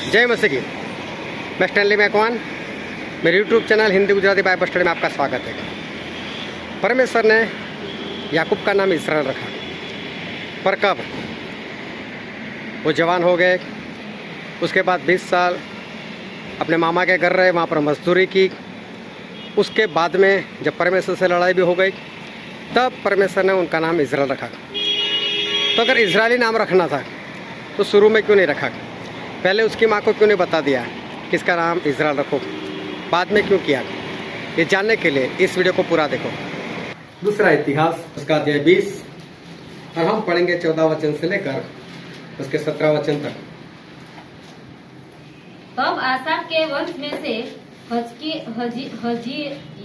जय मसीह की। मैं स्टैनली मैकवान, मेरे YouTube channel Hindi Gujarati Bible study में आपका स्वागत है। परमेश्वर ने याकूब का नाम इसराइल रखा, पर कब वो जवान हो गए, उसके बाद 20 साल अपने मामा के घर रहे, वहाँ पर मजदूरी की। उसके बाद में जब परमेश्वर से लड़ाई भी हो गई, तब परमेश्वर ने उनका नाम इज़राइल रखा। तो अगर इजरायली नाम रखना था तो शुरू में क्यों नहीं रखा? पहले उसकी माँ को क्यों नहीं बता दिया कि इसका नाम इज़राइल रखो? बाद में क्यों किया? ये जानने के लिए इस वीडियो को पूरा देखो। दूसरा इतिहास उसका अध्याय 20 और हम पढ़ेंगे 14 वचन से लेकर उसके 17 वचन तक। तब आसाफ के वंश में से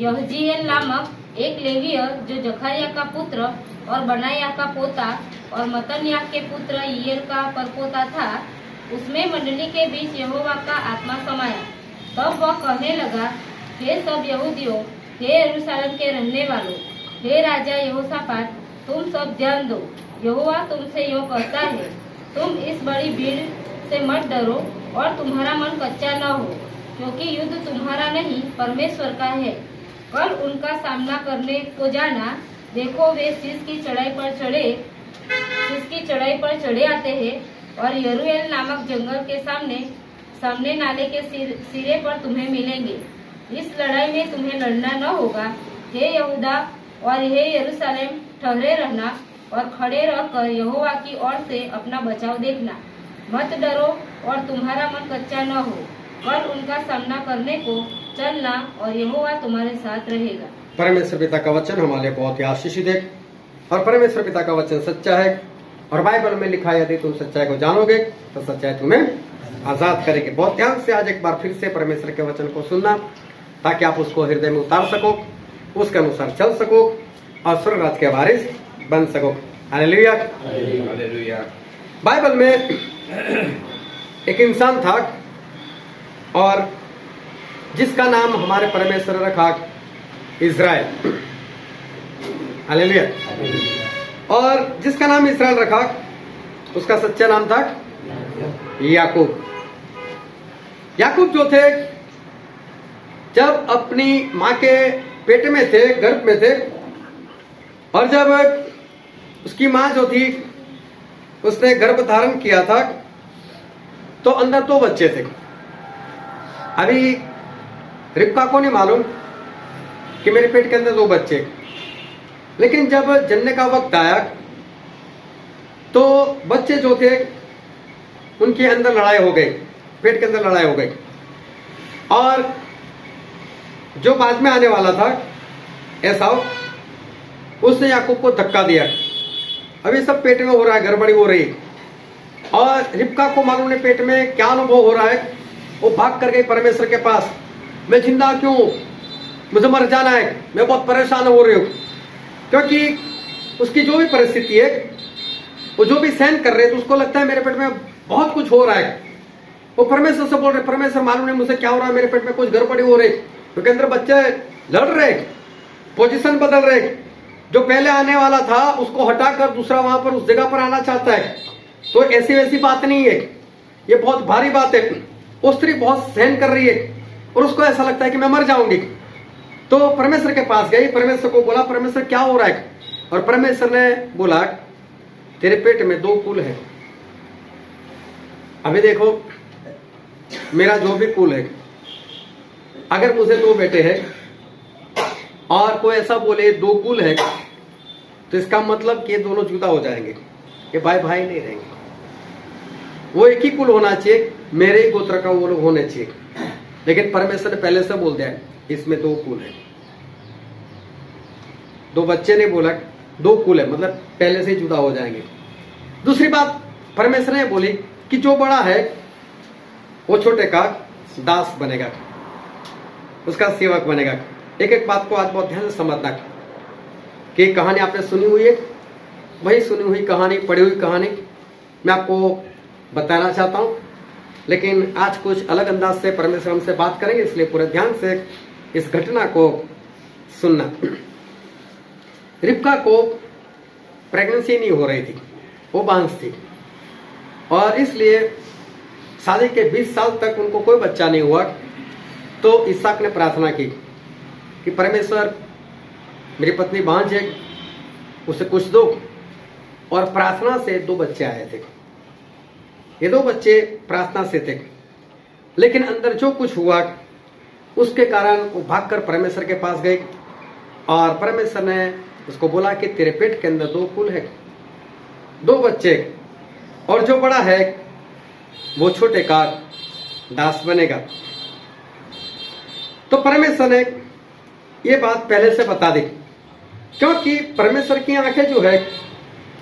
यहजीएल नामक एक लेवीय, जो जखरिया का पुत्र और बनाया का पोता और मतन्याह के पुत्र ईयर का परपोता था, उसमें मंडली के बीच यहोवा का आत्मा समाया। तब वह कहने लगा, हे सब यहूदियों, हे यरूशलेम के रहने वालों, हे राजा यहोशापात, तुम सब ध्यान दो। यहोवा तुमसे यूँ कहता है, तुम इस बड़ी भीड़ से मत डरो और तुम्हारा मन कच्चा न हो, क्योंकि युद्ध तुम्हारा नहीं परमेश्वर का है। कल उनका सामना करने को जाना। देखो, वे शीश की चढ़ाई पर चढ़े आते हैं और यरूएल नामक जंगल के सामने नाले के सिरे पर तुम्हें मिलेंगे। इस लड़ाई में तुम्हें लड़ना न होगा। हे यहूदा और हे यरूशलेम, ठहरे रहना और खड़े रहकर यहोवा की ओर से अपना बचाव देखना। मत डरो और तुम्हारा मन कच्चा न हो। कल उनका सामना करने को चलना और यहोवा तुम्हारे साथ रहेगा। परमेश्वर पिता का वचन हमारे बहुत ही आशीषित है और परमेश्वर पिता का वचन सच्चा है। और बाइबल में लिखा है, यदि तुम सच्चाई को जानोगे तो सच्चाई तुम्हें आजाद करेगी। बहुत ध्यान से आज एक बार फिर से परमेश्वर के वचन को सुनना, ताकि आप उसको हृदय में उतार सको, उसके अनुसार चल सको और स्वर्ग राज्य के वारिस बन सको। Hallelujah, hallelujah. बाइबल में एक इंसान था और जिसका नाम हमारे परमेश्वर ने रखा इज़राइल। हालेलुया। और जिसका नाम इज़राइल रखा, उसका सच्चा नाम था याकूब। याकूब जो थे, जब अपनी माँ के पेट में थे, गर्भ में थे, और जब उसकी माँ जो थी उसने गर्भ धारण किया था, तो अंदर 2 बच्चे थे। अभी रिबका को नहीं मालूम कि मेरे पेट के अंदर 2 बच्चे, लेकिन जब जनने का वक्त आया तो बच्चे जो थे उनके अंदर लड़ाई हो गई, पेट के अंदर लड़ाई हो गई। और जो बाद में आने वाला था एसाव, उसने याकूब को धक्का दिया। अभी सब पेट में हो रहा है, गड़बड़ी हो रही। और रिबका को मालूम नहीं पेट में क्या अनुभव हो रहा है। वो भाग कर गई परमेश्वर के पास, मैं जिंदा क्यों, मुझे मर जाना है, मैं बहुत परेशान हो रही हूँ। क्योंकि उसकी जो भी परिस्थिति है, वो जो भी सहन कर रहे, तो उसको लगता है मेरे पेट में बहुत कुछ हो रहा है। वो परमेश्वर से बोल रहे, परमेश्वर मालूम नहीं मुझे क्या हो रहा है, मेरे पेट में कुछ गड़बड़ी हो रही, क्योंकि अंदर बच्चे लड़ रहे, पोजीशन बदल रहे। जो पहले आने वाला था उसको हटाकर दूसरा वहां पर उस जगह पर आना चाहता है। तो ऐसी वैसी बात नहीं है, ये बहुत भारी बात है। वो स्त्री बहुत सहन कर रही है और उसको ऐसा लगता है कि मैं मर जाऊंगी। तो परमेश्वर के पास गई, परमेश्वर को बोला, परमेश्वर क्या हो रहा है? और परमेश्वर ने बोला, तेरे पेट में 2 कुल है। अभी देखो, मेरा जो भी कुल है, अगर मुझे 2 बेटे हैं और कोई ऐसा बोले 2 कुल है, तो इसका मतलब कि ये दोनों जुदा हो जाएंगे, ये भाई भाई नहीं रहेंगे। वो एक ही कुल होना चाहिए, मेरे ही गोत्र का वो लोग होने चाहिए। लेकिन परमेश्वर ने पहले से बोल दिया इसमें 2 कुल है। 2 बच्चे ने बोला 2 कुल है, मतलब पहले से ही जुदा हो जाएंगे। दूसरी बात परमेश्वर ने बोली कि जो बड़ा है वो छोटे का दास बनेगा, उसका सेवक बनेगा। एक एक बात को आज बहुत ध्यान से समझना कि कहानी आपने सुनी हुई है, वही सुनी हुई कहानी, पढ़ी हुई कहानी मैं आपको बताना चाहता हूं। लेकिन आज कुछ अलग अंदाज से परमेश्वर हमसे बात करेंगे, इसलिए पूरे ध्यान से इस घटना को सुनना। रिबका को प्रेगनेंसी नहीं हो रही थी, वो बांझ थी, और इसलिए शादी के 20 साल तक उनको कोई बच्चा नहीं हुआ, तो इसहाक ने प्रार्थना की कि परमेश्वर मेरी पत्नी बांझ है, उसे कुछ दो। और प्रार्थना से 2 बच्चे आए थे। ये 2 बच्चे प्रार्थना से थे, लेकिन अंदर जो कुछ हुआ उसके कारण वो भागकर परमेश्वर के पास गए और परमेश्वर ने उसको बोला कि तेरे पेट के अंदर 2 फूल है, 2 बच्चे, और जो बड़ा है वो छोटे का दास बनेगा। तो परमेश्वर ने ये बात पहले से बता दी, क्योंकि परमेश्वर की आंखें जो है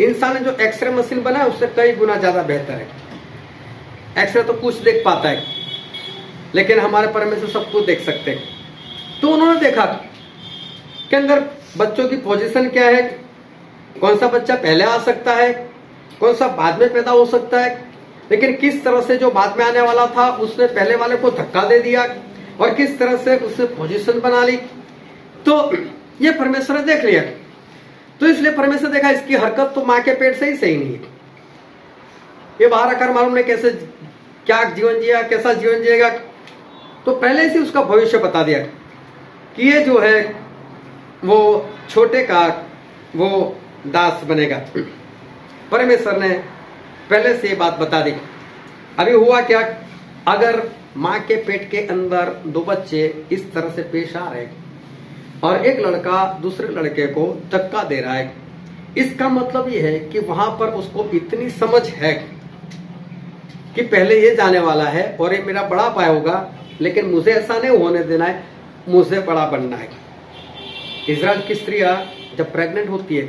इंसान ने जो एक्सरे मशीन बनाया उससे कई गुना ज्यादा बेहतर है। एक्सरे तो कुछ देख पाता है, लेकिन हमारे परमेश्वर सब कुछ देख सकते हैं। तो उन्होंने देखा कि अंदर बच्चों की पोजीशन क्या है, कौन सा बच्चा पहले आ सकता है, कौन सा बाद में पैदा हो सकता है, लेकिन किस तरह से जो बाद में आने वाला था उसने पहले वाले को धक्का दे दिया और किस तरह से उसने पोजीशन बना ली। तो ये परमेश्वर ने देख लिया। तो इसलिए परमेश्वर देखा इसकी हरकत तो मां के पेट से ही सही नहीं है, ये बाहर आकर मालूम नहीं कैसे क्या जीवन जिया, कैसा जीवन जिएगा। तो पहले से उसका भविष्य बता दिया कि ये जो है वो छोटे का वो दास बनेगा। परमेश्वर ने पहले से ये बात बता दी। अभी हुआ क्या, अगर मां के पेट के अंदर 2 बच्चे इस तरह से पेश आ रहे और एक लड़का दूसरे लड़के को धक्का दे रहा है, इसका मतलब ये है कि वहां पर उसको इतनी समझ है कि पहले ये जाने वाला है और ये मेरा बड़ा भाई होगा, लेकिन मुझे ऐसा नहीं होने देना है, मुझे बड़ा बनना है। इजराइल की स्त्रियां जब प्रेग्नेंट होती है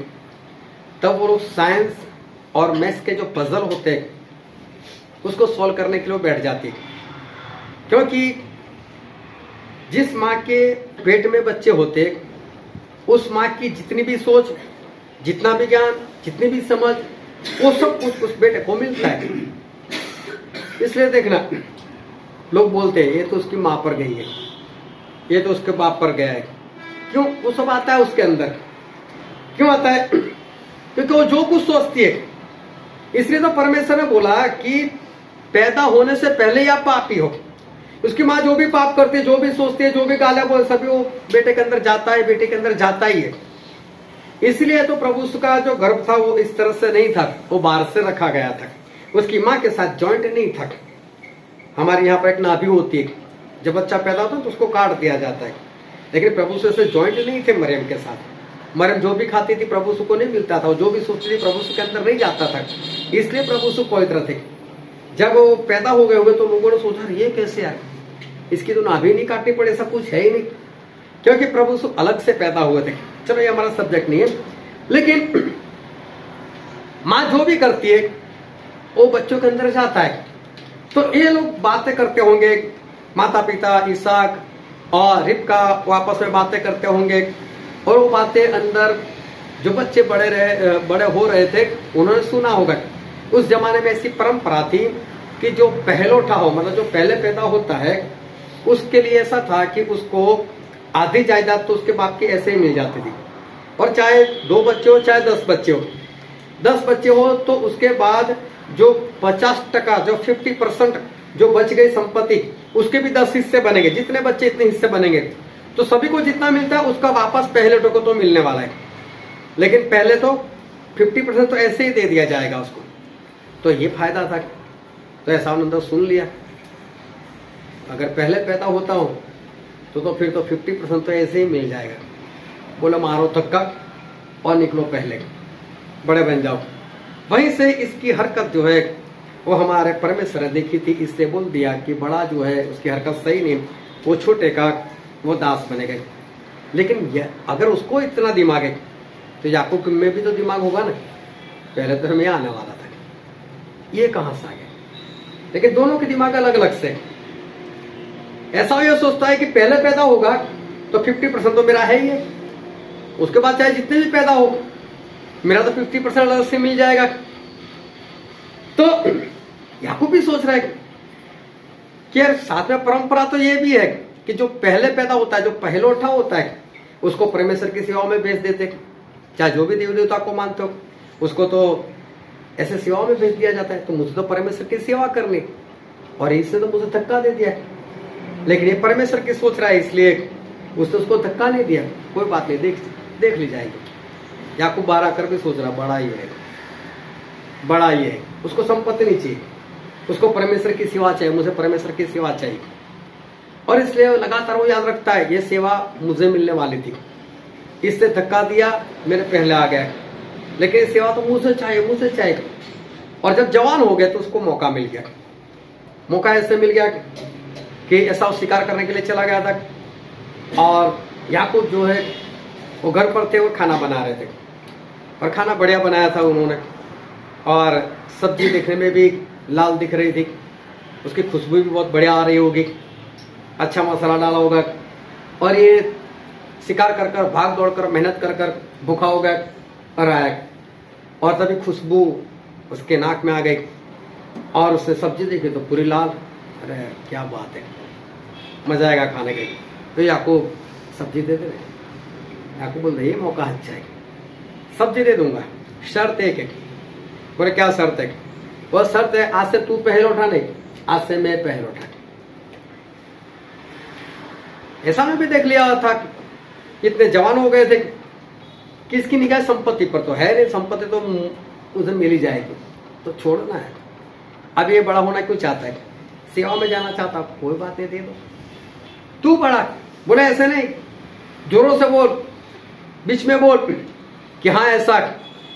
तब वो लोग साइंस और मैथ्स के जो पजल होते हैं उसको सॉल्व करने के लिए बैठ जाती है, क्योंकि जिस माँ के पेट में बच्चे होते उस माँ की जितनी भी सोच, जितना भी ज्ञान, जितनी भी समझ, वो सब कुछ उस बेटे को मिलता है। इसलिए देखना लोग बोलते हैं ये तो उसकी माँ पर गई है, ये तो उसके बाप पर गया है। क्यों? वो सब आता है उसके अंदर। क्यों आता है? क्योंकि वो जो कुछ सोचती है। इसलिए तो परमेश्वर ने बोला कि पैदा होने से पहले ही आप पापी हो। उसकी माँ जो भी पाप करती है, जो भी सोचती है, जो भी गालियां बोल, सभी वो बेटे के अंदर जाता है, बेटे के अंदर जाता ही है। इसलिए तो प्रभु का जो गर्भ था वो इस तरह से नहीं था, वो बाहर से रखा गया था, उसकी माँ के साथ जॉइंट नहीं था। हमारे यहाँ पर एक नाभि होती है, जब बच्चा पैदा होता है तो उसको काट दिया जाता है, लेकिन प्रभु से जॉइंट नहीं थे मरियम के साथ। मरियम जो भी खाती थी प्रभु को नहीं मिलता था, जो भी सोचती थी प्रभु के अंदर नहीं जाता था, इसलिए प्रभु पवित्र थे। जब वो पैदा हो गए होंगे तो लोगों ने सोचा ये कैसे आए, इसकी तो नाभि नहीं काटनी पड़े, ऐसा कुछ है ही नहीं, क्योंकि प्रभु अलग से पैदा हुए थे। चलो ये हमारा सब्जेक्ट नहीं है, लेकिन माँ जो भी करती है वो बच्चों के अंदर जाता है। तो ये लोग बातें करते होंगे, माता पिता इसहाक और रिबका आपस में बातें करते होंगे, और वो बातें अंदर जो बच्चे बड़े हो रहे थे उन्होंने सुना होगा। उस जमाने में ऐसी परंपरा थी कि जो पहलौठा हो, मतलब जो पहले पैदा होता है, उसके लिए ऐसा था कि उसको आधी जायदाद तो उसके बाप की ऐसे ही मिल जाती थी। और चाहे 2 बच्चे हो चाहे 10 बच्चे हो, 10 बच्चे हो तो उसके बाद जो 50% जो 50% जो बच गई संपत्ति, उसके भी 10 हिस्से बनेंगे। जितने बच्चे इतने हिस्से बनेंगे, तो सभी को जितना मिलता है उसका वापस पहले को तो मिलने वाला है, लेकिन पहले तो 50% तो ऐसे ही दे दिया जाएगा उसको। तो ये फायदा था। तो ऐसा उन्होंने सुन लिया, अगर पहले पैदा होता हूं तो फिर तो 50% तो ऐसे ही मिल जाएगा। बोला मारो धक्का और निकलो पहले, बड़े बन जाओ। वहीं से इसकी हरकत जो है वो हमारे परमेश्वर ने देखी थी, इससे बोल दिया कि बड़ा जो है उसकी हरकत सही नहीं, वो छोटे का वो दास बनेगा। लेकिन अगर उसको इतना दिमाग है तो याकूब में भी तो दिमाग होगा ना, पहले तो हमें आने वाला था, ये कहां से आ गया? लेकिन दोनों के दिमाग अलग अलग से। ऐसा ये सोचता है कि पहले पैदा होगा तो 50% तो मेरा है ही है, उसके बाद चाहे जितने भी पैदा हो मेरा तो 50% अलग से मिल जाएगा। तो याकूब भी सोच रहा है कि यार साथ में परंपरा तो ये भी है कि जो पहले पैदा होता है, जो पहलौठा होता है, उसको परमेश्वर की सेवा में भेज देते। चाहे जो भी देवी देवता को मानते हो उसको तो ऐसे सेवा में भेज दिया जाता है। तो मुझे तो परमेश्वर की सेवा करनी, और इसने तो मुझे धक्का दे दिया, लेकिन ये परमेश्वर की सोच रहा है, इसलिए उसने उसको धक्का नहीं दिया। कोई बात नहीं, देख ली जाएगी। याकूब 12 कर भी सोच रहा बड़ा ही है, बड़ा ही है, उसको संपत्ति नहीं चाहिए, उसको परमेश्वर की सेवा चाहिए, मुझे परमेश्वर की सेवा चाहिए। और इसलिए लगातार वो याद रखता है ये सेवा मुझे मिलने वाली थी, इसने धक्का दिया, मेरे पहले आ गया, लेकिन सेवा तो मुझे चाहिए, मुझे चाहिए। और जब जवान हो गया तो उसको मौका मिल गया। मौका ऐसे मिल गया कि एसाव शिकार करने के लिए चला गया था, और याकूब जो है वो घर पर थे, वो खाना बना रहे थे, और खाना बढ़िया बनाया था उन्होंने, और सब्जी देखने में भी लाल दिख रही थी, उसकी खुशबू भी बहुत बढ़िया आ रही होगी, अच्छा मसाला डाला होगा। और ये शिकार कर कर, भाग दौड़ कर, मेहनत कर कर भूखा हो गया और आया, और तभी खुशबू उसके नाक में आ गई, और उसने सब्जी देखी तो पूरी लाल। अरे क्या बात है, मजा आएगा खाने के। तो याकूब सब्जी दे दे रहे। याकूब बोल रहे ये मौका अच्छा है, सब्जी दे दूंगा, शर्त एक है। बोले क्या शर्त है? वो शर्त है आज से तू पहल उठा नहीं, आज से मैं पहल उठा। ऐसा में भी देख लिया था, इतने जवान हो गए थे कि इसकी निगाह संपत्ति पर तो है नहीं, संपत्ति तो उसे मिल ही जाएगी, तो छोड़ना है। अब ये बड़ा होना क्यों चाहता है, सेवा में जाना चाहता, कोई बात नहीं, दे दो। तू बड़ा, बोले ऐसे नहीं, जोरों से बोल, बीच में बोल कि हाँ ऐसा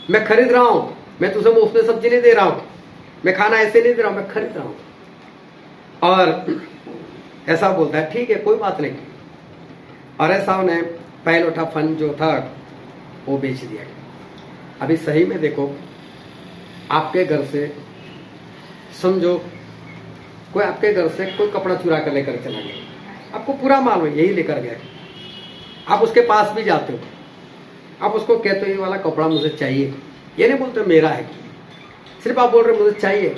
मैं खरीद रहा हूं, मैं तुझे मुफ्त में सब्जी नहीं दे रहा हूं, मैं खाना ऐसे नहीं दे रहा हूं, मैं खरीद रहा हूं। और ऐसा बोलता है ठीक है कोई बात नहीं। और ऐसा ने पहल उठा फन जो था वो बेच दिया। अभी सही में देखो, आपके घर से समझो कोई आपके घर से कोई कपड़ा चुरा कर लेकर चला गया, आपको पूरा मालूम है यही लेकर गया, आप उसके पास भी जाते हो, आप उसको कहते हो ये वाला कपड़ा मुझे चाहिए, ये नहीं बोलते मेरा है, सिर्फ आप बोल रहे मुझे चाहिए।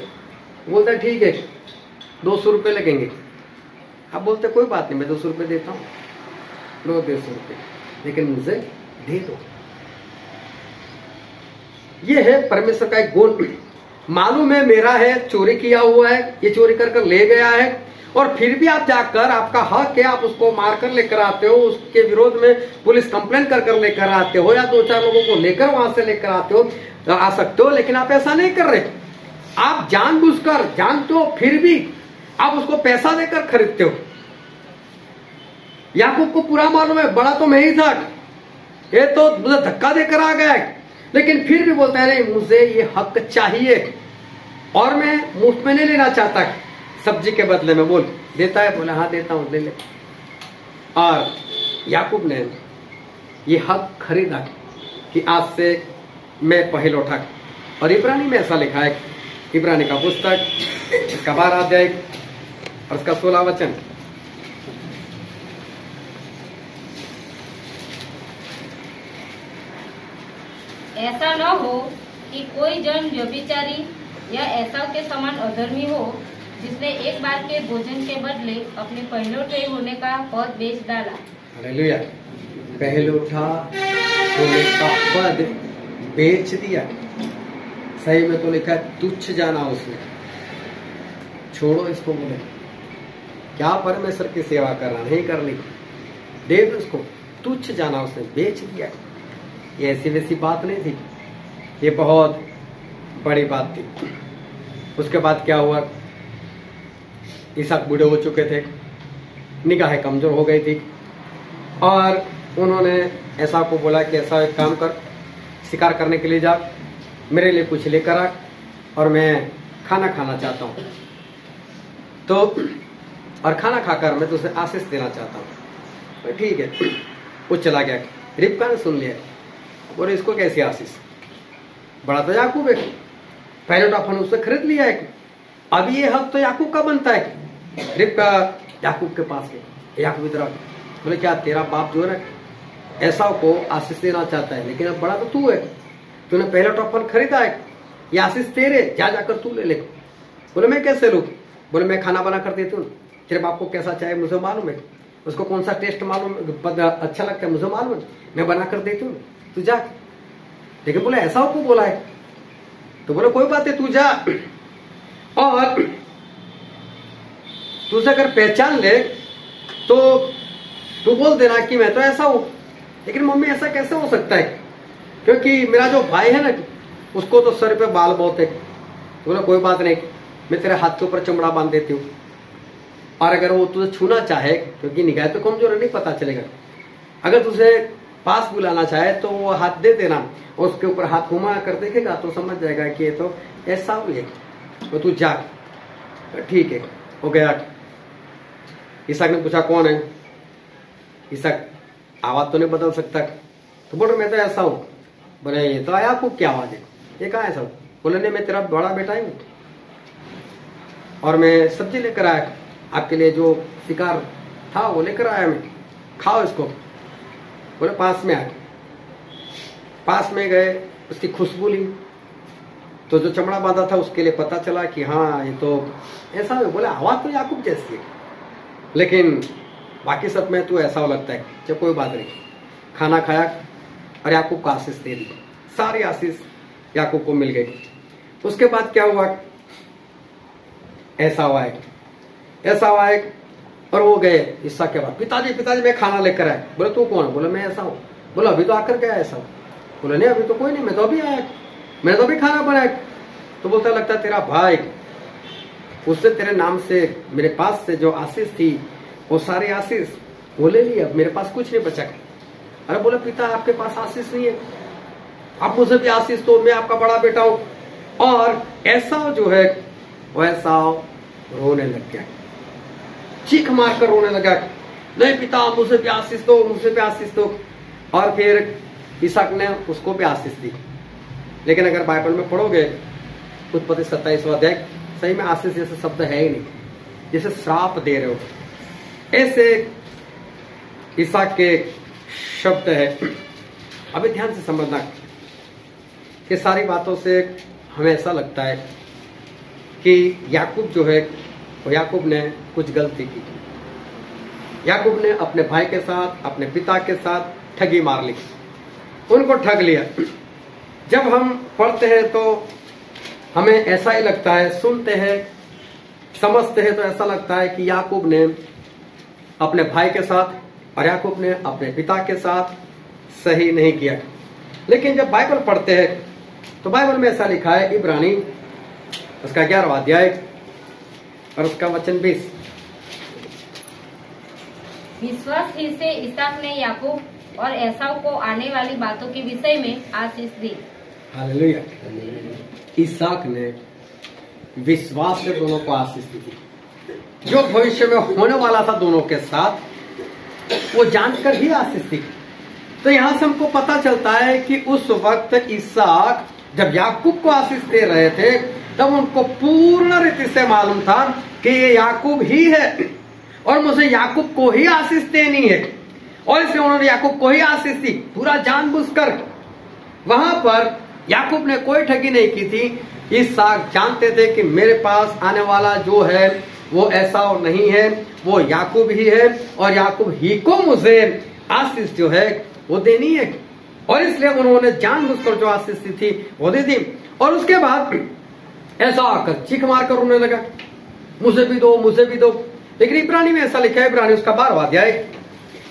बोलता है ठीक है 200 रुपये लगेंगे, आप बोलते कोई बात नहीं मैं 200 रुपये देता हूँ, लो 200 रुपये, लेकिन मुझे दे दो। ये है परमेश्वर का एक गुण, मालूम है मेरा है, चोरी किया हुआ है, ये चोरी कर कर ले गया है, और फिर भी आप जाकर, आपका हक है, आप उसको मारकर लेकर आते हो, उसके विरोध में पुलिस कंप्लेन कर कर लेकर आते हो, या 2-4 लोगों को लेकर वहां से लेकर आते हो, आ सकते हो, लेकिन आप ऐसा नहीं कर रहे। आप जानबूझकर, जानते हो फिर भी आप उसको पैसा देकर खरीदते हो। याकूब को पूरा मालूम है बड़ा तो मैं ही था, ये तो मुझे धक्का देकर आ गया है, लेकिन फिर भी बोलता है नहीं मुझे ये हक चाहिए, और मैं मुफ्त में नहीं लेना चाहता सब्जी के बदले में। बोल देता है? बोला हाँ देता हूं, ले ले। और याकूब ने ये हक खरीदा कि आज से मैं पहल उठा। और इब्रानी में ऐसा लिखा है, इब्रानी का पुस्तक इसका 12 अध्याय और इसका 16 वचन, ऐसा न हो कि कोई जन व्यभिचारी या ऐसा के समान अधर्मी हो, जिसने एक बार के भोजन के बदले अपने पहलौठे होने का पद बेच डाला। हालेलुया। पहलौठा होने का पद बेच दिया। सही में तो लिखा है तुच्छ जाना उसने, छोड़ो इसको। बोले क्या परमेश्वर की सेवा करना नहीं करनी, दे दो उसको, तुच्छ जाना उसने, बेच दिया। ये ऐसी वैसी बात नहीं थी, ये बहुत बड़ी बात थी। उसके बाद क्या हुआ, इसहाक बूढ़े हो चुके थे, निगाहें कमजोर हो गई थी, और उन्होंने ऐसा को बोला कि ऐसा एक काम कर, शिकार करने के लिए जा, मेरे लिए कुछ लेकर आ, और मैं खाना खाना चाहता हूँ, तो और खाना खाकर मैं तुझे आशीष देना चाहता हूँ। ठीक है, वो चला गया। रिबका ने सुन लिया, बोले इसको कैसी आशीष, बड़ा तो याकूब है, पहले तो अपन उससे खरीद लिया है, अब ये हक तो याकूब का बनता है। रिबका याकूब के पास गई, याकूब इधर आ, बोले क्या तेरा बाप जो है ऐसा को आशीष देना चाहता है, लेकिन अब बड़ा तो तू है, तूने पहले तो अपन खरीदा है, ये आशीष तेरे, जा जाकर तू ले ले। बोले मैं कैसे लूं? बोले मैं खाना बना कर देती हूँ, तेरे बाप को कैसा चाहे मुझे मालूम है, उसको कौन सा टेस्ट मालूम अच्छा लगता है मुझे मालूम है, मैं बना कर देती हूँ, तू जा। लेकिन बोले ऐसा को बोला है, तो बोले कोई बात है तू जा। और तू उसे अगर पहचान ले तो तू बोल देना कि मैं तो ऐसा हूं, लेकिन मम्मी ऐसा कैसे हो सकता है, क्योंकि मेरा जो भाई है ना उसको तो सर पे बाल बहुत है। तो बोला कोई बात नहीं, मैं तेरे हाथ के ऊपर चमड़ा बांध देती हूँ, और अगर वो तुझे छूना चाहे, क्योंकि निगाह तो कमजोर है, नहीं पता चलेगा, अगर तुझे पास बुलाना चाहे तो वो हाथ दे देना, उसके ऊपर हाथ घुमा कर देखेगा तो समझ जाएगा कि ये तो ऐसा हुई है, तो तू जा। ठीक है, हो गया। इसहाक ने पूछा कौन है? इसहाक आवाज तो नहीं बदल सकता, तो बोल रहे मैं तो ऐसा हूं। बोले ये तो आया आपको क्या आवाज है, ये कहाँ है सब? बोले नहीं, मैं तेरा बड़ा बेटा हूं और मैं सब्जी लेकर आया आपके लिए, जो शिकार था वो लेकर आया मैं, खाओ इसको। बोले पास में आए, पास में गए, उसकी खुशबू ली तो जो चमड़ा बांधा था उसके लिए पता चला कि हाँ ये तो ऐसा है। बोले आवाज तो याकूब जैसी है, लेकिन बाकी सब में तो ऐसा लगता है। जब कोई बात नहीं, खाना खाया और याकूब को आशीष दे दी, सारी आशीष याकूब को मिल गई। उसके बाद क्या हुआ? ऐसा हुआ है और वो गए इसहाक के बाद, पिताजी मैं खाना लेकर आया। बोले तू कौन? बोले मैं ऐसा हूं। बोला अभी तो आकर क्या ऐसा? बोले नहीं अभी तो कोई नहीं, मैं तो अभी आया, मैंने तो अभी खाना बनाया। तो बोलता लगता तेरा भाई, उससे तेरे नाम से मेरे पास से जो आशीष थी वो सारी आशीष वो ले ली, अब मेरे पास कुछ नहीं बचा। अरे बोले पिता आपके पास आशीष नहीं है, आप मुझे भी आशीष दो, मैं आपका बड़ा बेटा हूं। और ऐसा जो है वैसा रोने लग गया, चीख मार कर रोने लगा, नहीं पिता मुझे भी आशीष दो, मुझे भी आशीष दो। और फिर इसहाक ने उसको भी आशीष दी। लेकिन अगर बाइबल में पढ़ोगे उत्पत्ति 27वां अध्याय, सही में आशीष जैसे शब्द है ही नहीं, जैसे श्राप दे रहे हो ऐसे इसहाक के शब्द है। अभी ध्यान से समझना कि सारी बातों से हमें ऐसा लगता है कि याकूब जो है वो याकूब ने कुछ गलती की। याकूब ने अपने भाई के साथ, अपने पिता के साथ ठगी मार ली, उनको ठग लिया। जब हम पढ़ते हैं तो हमें ऐसा ही लगता है, सुनते हैं समझते हैं तो ऐसा लगता है कि याकूब ने अपने भाई के साथ और याकूब ने अपने पिता के साथ सही नहीं किया। लेकिन जब बाइबल पढ़ते हैं तो बाइबल में ऐसा लिखा है, इब्रानी उसका 11वां अध्याय और उसका वचन 20। विश्वास ही से इसहाक ने याकूब और एसाव को आने वाली बातों के विषय में आशीष दी। हालेलुया। इसहाक ने विश्वास से दोनों को आशीष दी थी। जो भविष्य में होने वाला था दोनों के साथ वो जानकर ही आशीष दी। तो यहां से हमको पता चलता है कि उस वक्त इसहाक जब याकूब को आशीष दे रहे थे तब उनको पूर्ण रीति से मालूम था कि ये याकूब ही है और मुझे याकूब को ही आशीष देनी है, और इसलिए उन्होंने याकूब को ही आशीष दी पूरा जानबूझकर। वहां पर याकूब ने कोई ठगी नहीं की थी। इसहाक जानते थे कि मेरे पास आने वाला जो है वो एसाव नहीं है, वो याकूब ही है और याकूब ही को मुझे आशीष जो है वो देनी है, और इसलिए उन्होंने जानबूझकर जो आशीष दी थी वो दे दी। और उसके बाद ऐसा आकर चीख मार कर रोने लगा, मुझे भी दो, मुझे भी दो। लेकिन इब्रानी में ऐसा लिखा है, इब्रानी उसका 12वां अध्याय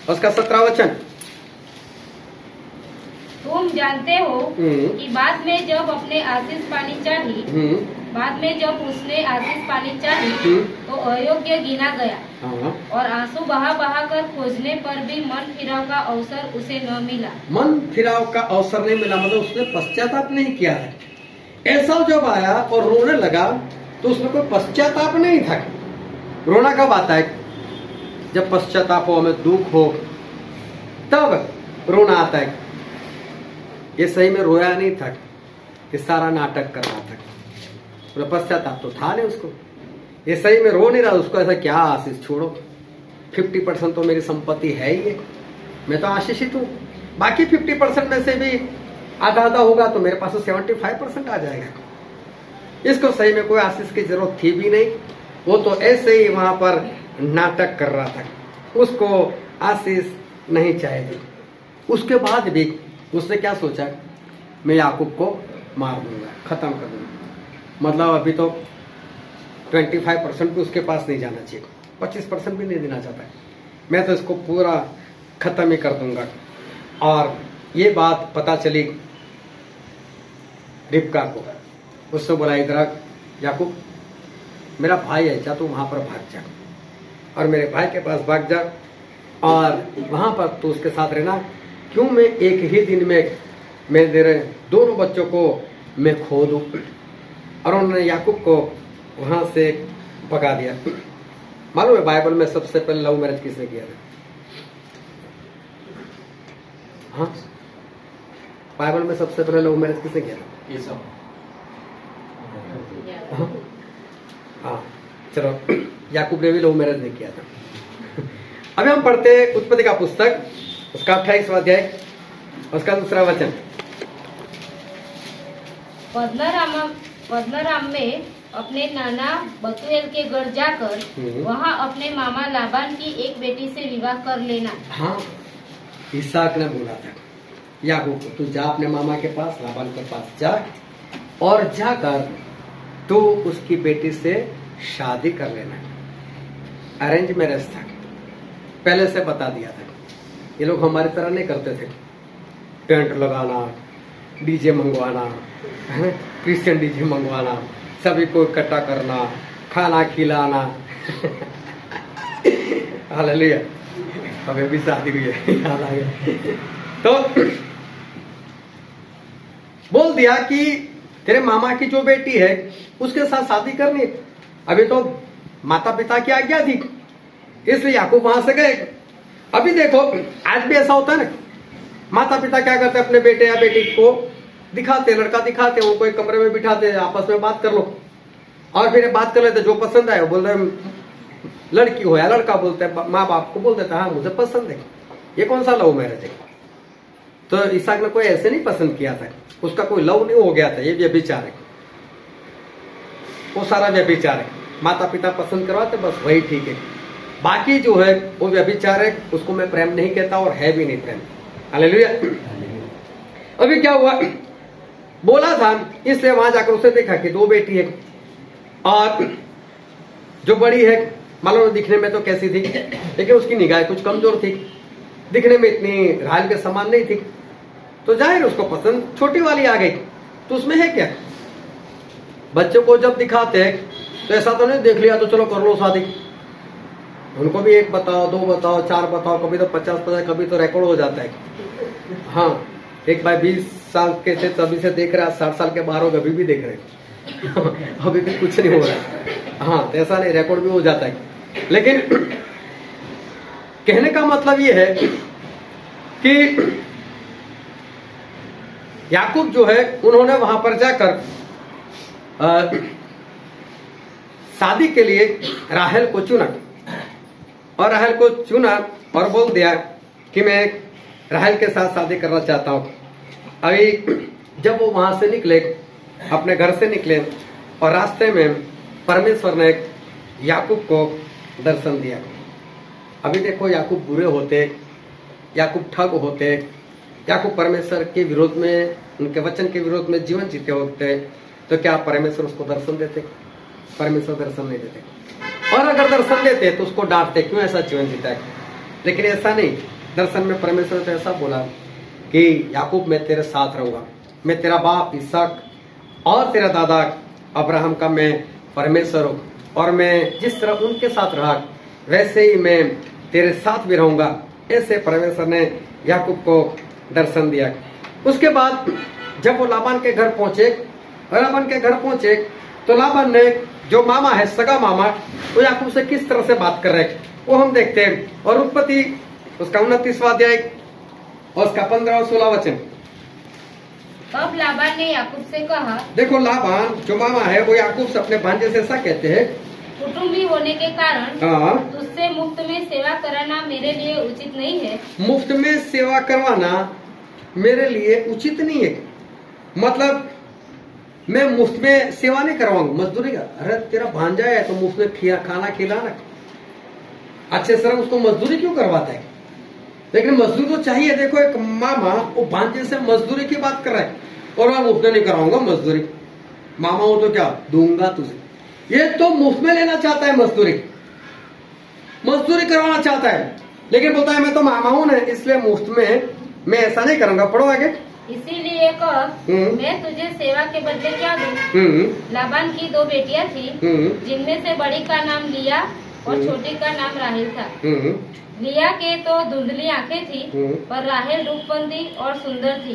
उसका 17वां वचन, तुम जानते हो कि बाद में जब अपने आशीष पानी चाहिए, बाद में जब उसने आशीष पानी चाहिए तो अयोग्य गिना गया और आंसू बहा बहा कर खोजने पर भी मन फिराव का अवसर उसे न मिला। मन फिराव का अवसर नहीं मिला मतलब उसने पश्चाताप नहीं किया है। ऐसा जब आया और रोने लगा तो उसमें कोई पश्चाताप नहीं था। रोना कब आता है? जब पश्चाताप हो, हमें दुख हो, तब रोना आता है। ये सही में रोया नहीं था, ये सारा नाटक कर रहा था। पश्चाताप तो था नहीं उसको, ये सही में रो नहीं रहा। उसको ऐसा क्या आशीष, छोड़ो 50% तो मेरी संपत्ति है ही है, मैं तो आशीषित हूँ, बाकी 50% में से भी आधा आधा होगा तो मेरे पास तो 75% आ जाएगा। इसको सही में कोई आशीष की जरूरत थी भी नहीं, वो तो ऐसे ही वहां पर नाटक कर रहा था, उसको आशीष नहीं चाहिए। उसके बाद भी उसने क्या सोचा, मैं याकूब को मार दूंगा, खत्म कर दूंगा। मतलब अभी तो 25% भी उसके पास नहीं जाना चाहिए। 25% भी नहीं देना चाहता है। मैं तो इसको पूरा खत्म ही कर दूंगा। और ये बात पता चली रिबका को। उसने बोला, इधर याकूब, मेरा भाई है, जा तू वहां पर भाग जा और मेरे भाई के पास भाग जा और वहां पर तू उसके साथ रहना। क्यों मैं एक ही दिन में मैं तेरे दोनों बच्चों को मैं खो दूं। और उन्होंने याकूब को वहां से भगा दिया। मालूम है बाइबल में सबसे पहले लव मैरिज किसने किया था? हाँ, बाइबल में सबसे पहले लव मैरिज किसने किया था? ये सब हाँ, चलो, याकूब ने भी लव मैरिज नहीं किया था। अभी हम पढ़ते उत्पत्ति का पुस्तक, उसका 28वां अध्याय, उसका 2 वचन। पद्दनराम में अपने नाना बतूएल के घर जाकर वहाँ अपने मामा लाबान की एक बेटी से विवाह कर लेना। हाँ, इसहाक ने बोला था याकूब को, तू जा अपने मामा के पास, लाबान के पास जा और जाकर तू उसकी बेटी से शादी कर लेना। अरेंज मैरिज था, पहले से बता दिया था। ये लोग हमारी तरह नहीं करते थे, टेंट लगाना, डीजे मंगवाना, क्रिश्चियन डीजे मंगवाना, सभी को इकट्ठा करना, खाना खिलाना। हालेलुया, हमें भी शादी हुई है, याद आ गया। तो बोल दिया कि तेरे मामा की जो बेटी है उसके साथ शादी करनी। अभी तो माता पिता की आज्ञा थी, इसलिए याकूब वहां से गए। अभी देखो, आज भी ऐसा होता है ना, माता पिता क्या करते हैं, अपने बेटे या बेटी को दिखाते, लड़का दिखाते, उनको एक कमरे में बिठाते, आपस में बात कर लो और फिर बात कर लेते, जो पसंद आए बोल रहे, लड़की हो या लड़का बोलते हैं, माँ बाप को बोल देता है हाँ मुझे पसंद है। ये कौन सा लव मैरिज है? तो इसहाक ने कोई ऐसे नहीं पसंद किया था, उसका कोई लव नहीं हो गया था, ये व्यभिचार है, वो सारा व्यभिचार है। माता पिता पसंद करवाते बस वही ठीक है, बाकी जो है वो व्यभिचार है, उसको मैं प्रेम नहीं कहता और है भी नहीं प्रेम। हालेलुया। अभी क्या हुआ, बोला था, इसलिए वहां जाकर उसे देखा कि 2 बेटी है और जो बड़ी है मालूम दिखने में तो कैसी थी, लेकिन उसकी निगाह कुछ कमजोर थी, दिखने में इतनी राहल के समान नहीं थी, तो जाहिर उसको पसंद छोटी वाली आ गई। तो उसमें है क्या, बच्चों को जब दिखाते हैं तो ऐसा तो नहीं देख लिया तो चलो कर लो शादी, उनको भी 1 बताओ, 2 बताओ, 4 बताओ, कभी तो 50 बताओ, कभी तो रिकॉर्ड हो जाता है। हाँ, एक भाई 20 साल के थे तभी से देख रहा, 60 साल के बाहर हो अभी भी देख रहे अभी भी कुछ नहीं हो रहा। हाँ, तो ऐसा नहीं, रिकॉर्ड भी हो जाता है। लेकिन कहने का मतलब ये है कि याकूब जो है उन्होंने वहां पर जाकर शादी के लिए राहेल को चुना और राहेल को चुना और बोल दिया कि मैं राहेल के साथ शादी करना चाहता हूं। अभी जब वो वहां से निकले, अपने घर से निकले और रास्ते में परमेश्वर ने याकूब को दर्शन दिया। अभी देखो, याकूब बुरे होते, याकूब ठग होते, याकूब परमेश्वर के विरोध में, उनके वचन के विरोध में जीवन जीते होते, तो क्या परमेश्वर उसको दर्शन देते? परमेश्वर दर्शन नहीं देते, और अगर दर्शन देते तो उसको डांटते, क्यों ऐसा जीवन जीता है। लेकिन ऐसा नहीं, दर्शन में परमेश्वर तो ऐसा बोला कि याकूब मैं तेरे साथ रहूंगा, मैं तेरा बाप इसहाक और तेरा दादा अब्राहम का मैं परमेश्वर हूं, और मैं जिस तरह उनके साथ रहा वैसे ही मैं तेरे साथ भी रहूंगा। ऐसे परमेश्वर ने याकूब को दर्शन दिया। उसके बाद जब वो लाबान के घर पहुंचे, और लाबान के घर पहुंचे तो लाबान ने, जो मामा है, सगा मामा, वो याकूब से किस तरह से बात कर रहे हैं वो हम देखते हैं। और उत्पत्ति उसका 29वां अध्याय और उसका 15 और 16 वचन। तब लाबान ने याकूब से कहा, देखो, लाबान जो मामा है वो याकूब से अपने भांजे से ऐसा कहते हैं, कुटुंबी होने के कारण हाँ, तुझसे मुफ्त में सेवा कराना मेरे लिए उचित नहीं है। मुफ्त में सेवा करवाना मेरे लिए उचित नहीं है, मतलब मैं मुफ्त में सेवा नहीं करवाऊंगा, मजदूरी का। अरे तेरा भांजा है तो मुफ्त में खाना खिलाना, अच्छे से उसको मजदूरी क्यों करवाता है? लेकिन मजदूरी तो चाहिए। देखो, एक मामा वो भांजे से मजदूरी की बात कर रहा है और मैं मुफ्त में नहीं कराऊंगा मजदूरी, मामा हो तो क्या दूंगा तुझे। ये तो मुफ्त में लेना चाहता है मजदूरी। मजदूरी करवाना चाहता है, लेकिन बोलता है मैं तो मामा हूं ना, इसलिए मुफ्त में मैं ऐसा नहीं करूंगा। पढ़ो आगे। इसीलिए कह, मैं तुझे सेवा के बदले क्या दूं? लाबान की 2 बेटियां थी, जिनमें से बड़ी का नाम लिया और छोटी का नाम राहेल था। लिया के तो धुंधली आंखें थी, पर राहेल रूपवंती और सुंदर थी।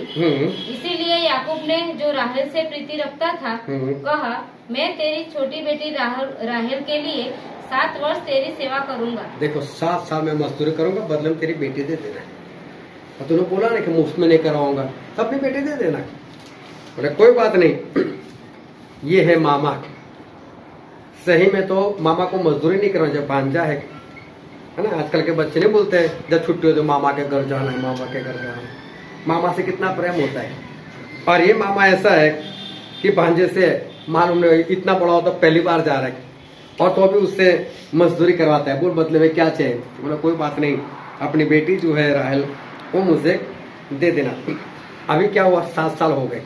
इसीलिए याकूब ने, जो राहेल से प्रीति रखता था, कहा, मैं तेरी छोटी बेटी राहेल के लिए 7 वर्ष तेरी सेवा करूंगा। देखो 7 साल में मजदूरी करूंगा, बदले में तेरी बेटी दे देना। और तूने बोला ना कि मुफ्त में नहीं करवाऊंगा, तो अपनी बेटी दे देना। बोले कोई बात नहीं, ये है मामा। सही में तो मामा को मजदूरी नहीं करवाना, जब भांजा है ना। आजकल के बच्चे नहीं बोलते हैं जब छुट्टी हो तो मामा के घर जाना है, मामा के घर जाना है। मामा से कितना प्रेम होता है। और ये मामा ऐसा है कि भांजे से मालूम नहीं इतना बड़ा हो तो पहली बार जा रहा है, और तो भी उससे मजदूरी करवाता है। बोल बदले में क्या चाहिए? बोला कोई बात नहीं, अपनी बेटी जो है राहेल वो मुझे दे देना। अभी क्या हुआ, 7 साल हो गए।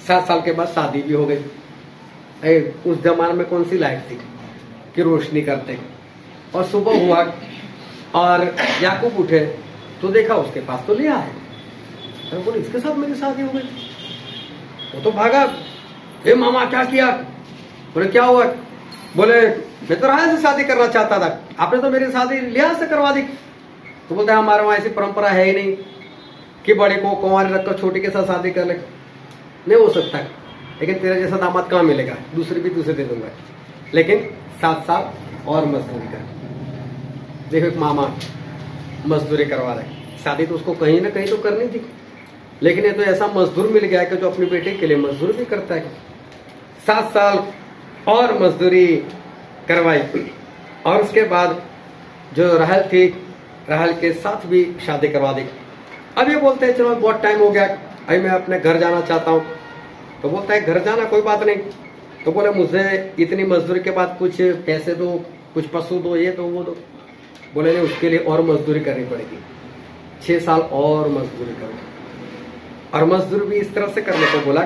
7 साल के बाद शादी भी हो गई। उस जमाने में कौन सी लाइट थी कि रोशनी करते। और सुबह हुआ और याकूब उठे तो देखा उसके पास तो लिया है। तो बोले इसके साथ मेरी शादी हो गई। वो तो भागा, ए मामा क्या किया? बोले क्या हुआ? बोले मैं तो राहेल से शादी करना चाहता था, आपने तो मेरी शादी लिया से करवा दी। तो बोलते हैं हमारे वहां ऐसी परंपरा है ही नहीं कि बड़े को कुंवारी रखकर छोटी के साथ शादी कर ले। नहीं हो सकता, लेकिन तेरे जैसा दामाद कहाँ मिलेगा, दूसरी भी दूसरे दे दूंगा। लेकिन 7 साल और मजदूरी कर। देखो एक मामा मजदूरी करवा रहे, शादी तो उसको कहीं ना कहीं तो करनी थी, लेकिन ये तो ऐसा मजदूर मिल गया कि जो अपनी बेटी के लिए मजदूरी भी करता है। 7 साल और मजदूरी करवाई। और उसके बाद जो राहेल थी, राहेल के साथ भी शादी करवा दी। अब ये बोलते हैं चलो बहुत टाइम हो गया, अभी मैं अपने घर जाना चाहता हूँ। तो बोलता है घर जाना कोई बात नहीं। तो बोले मुझे इतनी मजदूरी के बाद कुछ पैसे दो, कुछ पशु दो, ये दो वो दो। बोले नहीं, उसके लिए और मजदूरी करनी पड़ेगी, 6 साल और मजदूरी करो। और मजदूरी भी इस तरह से करने को बोला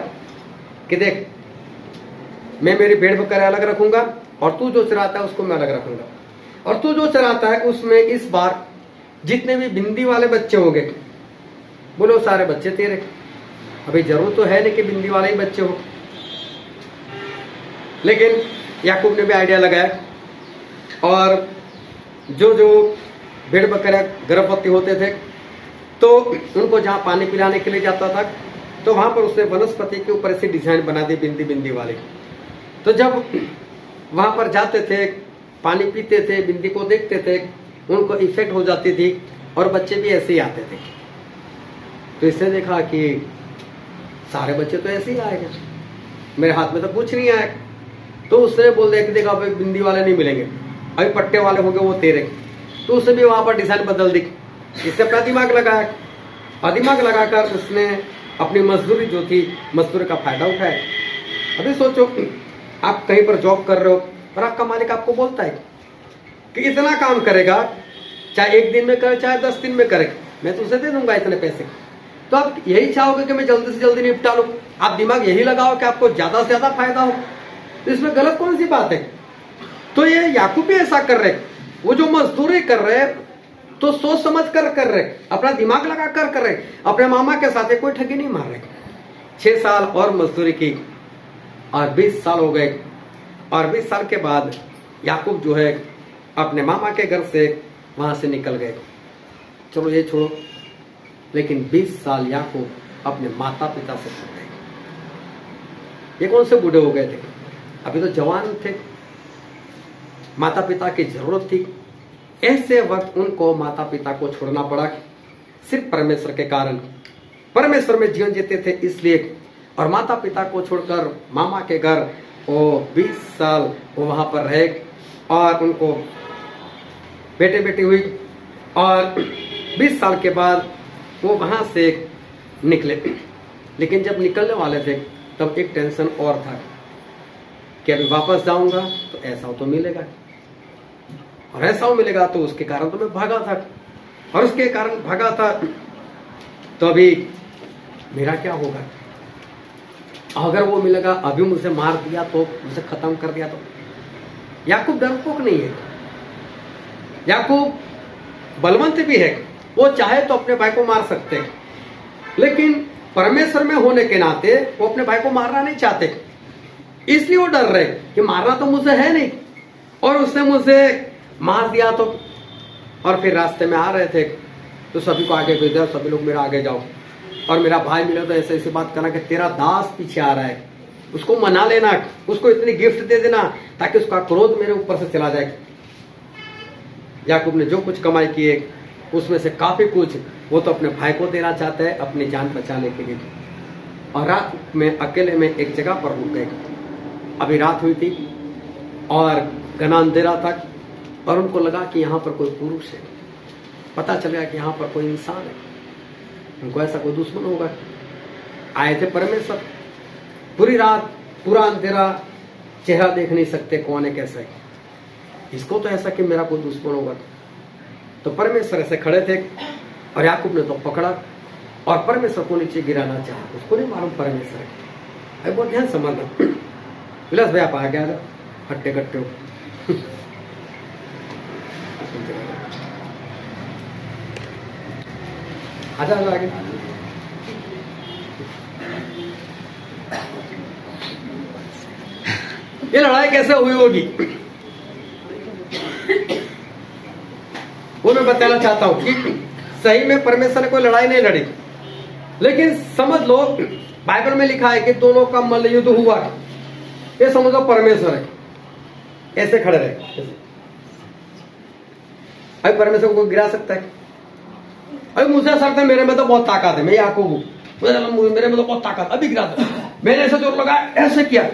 कि देख मैं मेरी भेड़ बकरे अलग रखूंगा, और तू जो चराता है उसको मैं अलग रखूंगा। और तू जो चराता है उसमें इस बार जितने भी बिंदी वाले बच्चे होंगे, बोलो वो सारे बच्चे तेरे। अभी जरूर तो है नहीं कि बिंदी वाले ही बच्चे हो, लेकिन याकूब ने भी आइडिया लगाया। और जो जो भेड़ बकरे गर्भवती होते थे तो उनको जहां पानी पिलाने के लिए जाता था, तो वहां पर उसने वनस्पति के ऊपर ऐसी डिजाइन बना दी बिंदी बिंदी वाले। तो जब वहां पर जाते थे, पानी पीते थे, बिंदी को देखते थे, उनको इफेक्ट हो जाती थी, और बच्चे भी ऐसे ही आते थे। तो इसने देखा कि सारे बच्चे तो ऐसे ही आएंगे, मेरे हाथ में तो कुछ नहीं आएगा। तो उसने बोल दिया कि देखा अभी बिंदी वाले नहीं मिलेंगे, अभी पट्टे वाले होंगे वो तेरे। तो उसने भी वहां पर डिजाइन बदल दी। इससे अपना दिमाग लगाया, और दिमाग लगाकर उसने अपनी मजदूरी जो थी, मजदूरी का फायदा उठाया। अभी सोचो आप कहीं पर जॉब कर रहे हो और आपका मालिक आपको बोलता है कि इतना काम करेगा, चाहे 1 दिन में करे चाहे 10 दिन में करे, मैं तो उसे दे दूंगा इतने पैसे। तो आप यही चाहोगे कि मैं जल्दी से जल्दी निपटा लूं, आप दिमाग यही लगाओ कि आपको ज्यादा से ज्यादा फायदा हो। तो इसमें गलत कौन सी बात है? तो ये याकूब भी ऐसा कर रहे, वो जो मजदूरी कर रहे तो सोच समझ कर रहे, अपना दिमाग लगा कर रहे, अपने मामा के साथ कोई ठगी नहीं मार रहे। 6 साल और मजदूरी की और 20 साल हो गए। और 20 साल के बाद याकूब जो है अपने मामा के घर से वहां से निकल गए। चलो ये छोड़ो, लेकिन 20 साल याकूब अपने माता पिता से छूट गए। ये कौन से बूढ़े हो गए थे, अभी तो जवान थे, माता पिता की जरूरत थी। ऐसे वक्त उनको माता पिता को छोड़ना पड़ा, सिर्फ परमेश्वर के कारण। परमेश्वर में जीवन जीते थे इसलिए। और माता पिता को छोड़कर मामा के घर वो 20 साल वो वहां पर रहे, और उनको बेटे बेटी हुई। और 20 साल के बाद वो वहां से निकले। लेकिन जब निकलने वाले थे तब एक टेंशन और था कि अभी वापस जाऊंगा तो ऐसा तो मिलेगा, और ऐसा मिलेगा तो उसके कारण तो मैं भागा था, और उसके कारण भागा था तो अभी मेरा क्या होगा? अगर वो मिलेगा, अभी मुझे मार दिया तो, मुझे खत्म कर दिया तो। याकूब डरपोक नहीं है, याकूब बलवंत भी है, वो चाहे तो अपने भाई को मार सकते हैं, लेकिन परमेश्वर में होने के नाते वो अपने भाई को मारना नहीं चाहते, इसलिए वो डर रहे कि मारना तो मुझसे है नहीं, और उसने मुझे मार दिया तो। और फिर रास्ते में आ रहे थे तो सभी को आगे भेजा, सभी लोग मेरा आगे जाओ, और मेरा भाई मिले तो ऐसे ऐसी बात करना कि तेरा दास पीछे आ रहा है, उसको मना लेना, उसको इतनी गिफ्ट दे देना ताकि उसका क्रोध मेरे ऊपर से चला जाए। याकूब ने जो कुछ कमाई की है उसमें से काफी कुछ वो तो अपने भाई को देना चाहता है अपनी जान बचाने के लिए। और रात में अकेले में एक जगह पर रुक गए। अभी रात हुई थी और घना अंधेरा था, और उनको लगा कि यहाँ पर कोई पुरुष है। पता चल गया कि यहाँ पर कोई इंसान है, उनको ऐसा कोई दुश्मन होगा। आए थे परमेश्वर, पूरी रात पूरा अंधेरा, चेहरा देख नहीं सकते कौन है कैसा है, इसको तो ऐसा कि मेरा कोई दुश्मन होगा। तो परमेश्वर ऐसे खड़े थे और याकूब ने तो पकड़ा और परमेश्वर को नीचे गिराना चाहा, उसको नहीं मालूम परमेश्वर है। बहुत ध्यान समझना। विलास भाई आप आ गया, हट्टे कट्टे हो। आजा आगे। ये लड़ाई कैसे हुई होगी वो मैं बताना चाहता हूं कि सही में परमेश्वर ने कोई लड़ाई नहीं लड़ी, लेकिन समझ लो बाइबल में लिखा है कि दोनों का मल्ल युद्ध हुआ। ये समझो परमेश्वर है, ऐसे खड़े रहे। अभी परमेश्वर को गिरा सकता है? अभी मुझे सर थे मेरे में तो बहुत ताकत है, मैं याकूब हूं, मेरे में तो बहुत ताकत, अभी गिरा दो। मैंने ऐसे जोर लगाया, ऐसे किया,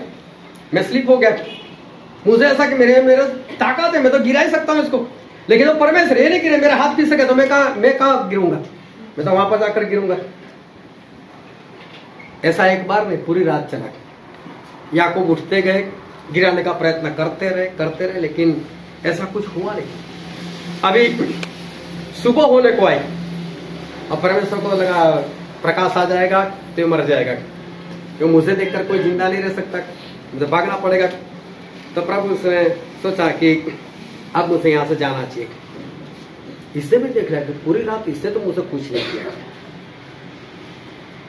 मैं स्लिप हो गया, मुझे ऐसा कि मेरे ताकत है, मैं तो गिरा ही सकता हूं इसको। लेकिन वो परमेश्वर ये नहीं गिरे, मेरा हाथ पीस सके तो मैं कहां गिरूंगा, मैं तो वहां पर जाकर गिरूंगा। ऐसा एक बार नहीं, पूरी रात चला। याकूब उठते गए, गिराने का प्रयत्न करते रहे, लेकिन ऐसा कुछ हुआ नहीं। अभी सुबह होने को आई और परमेश्वर को लगा प्रकाश आ जाएगा तो ये मर जाएगा, क्यों मुझे देखकर कोई जिंदा नहीं रह सकता, मुझे भागना पड़ेगा। तो प्रभु ने सोचा कि अब मुझे यहां से जाना चाहिए। इससे भी देख रहा है कि पूरी रात इससे तो मुझे कुछ नहीं किया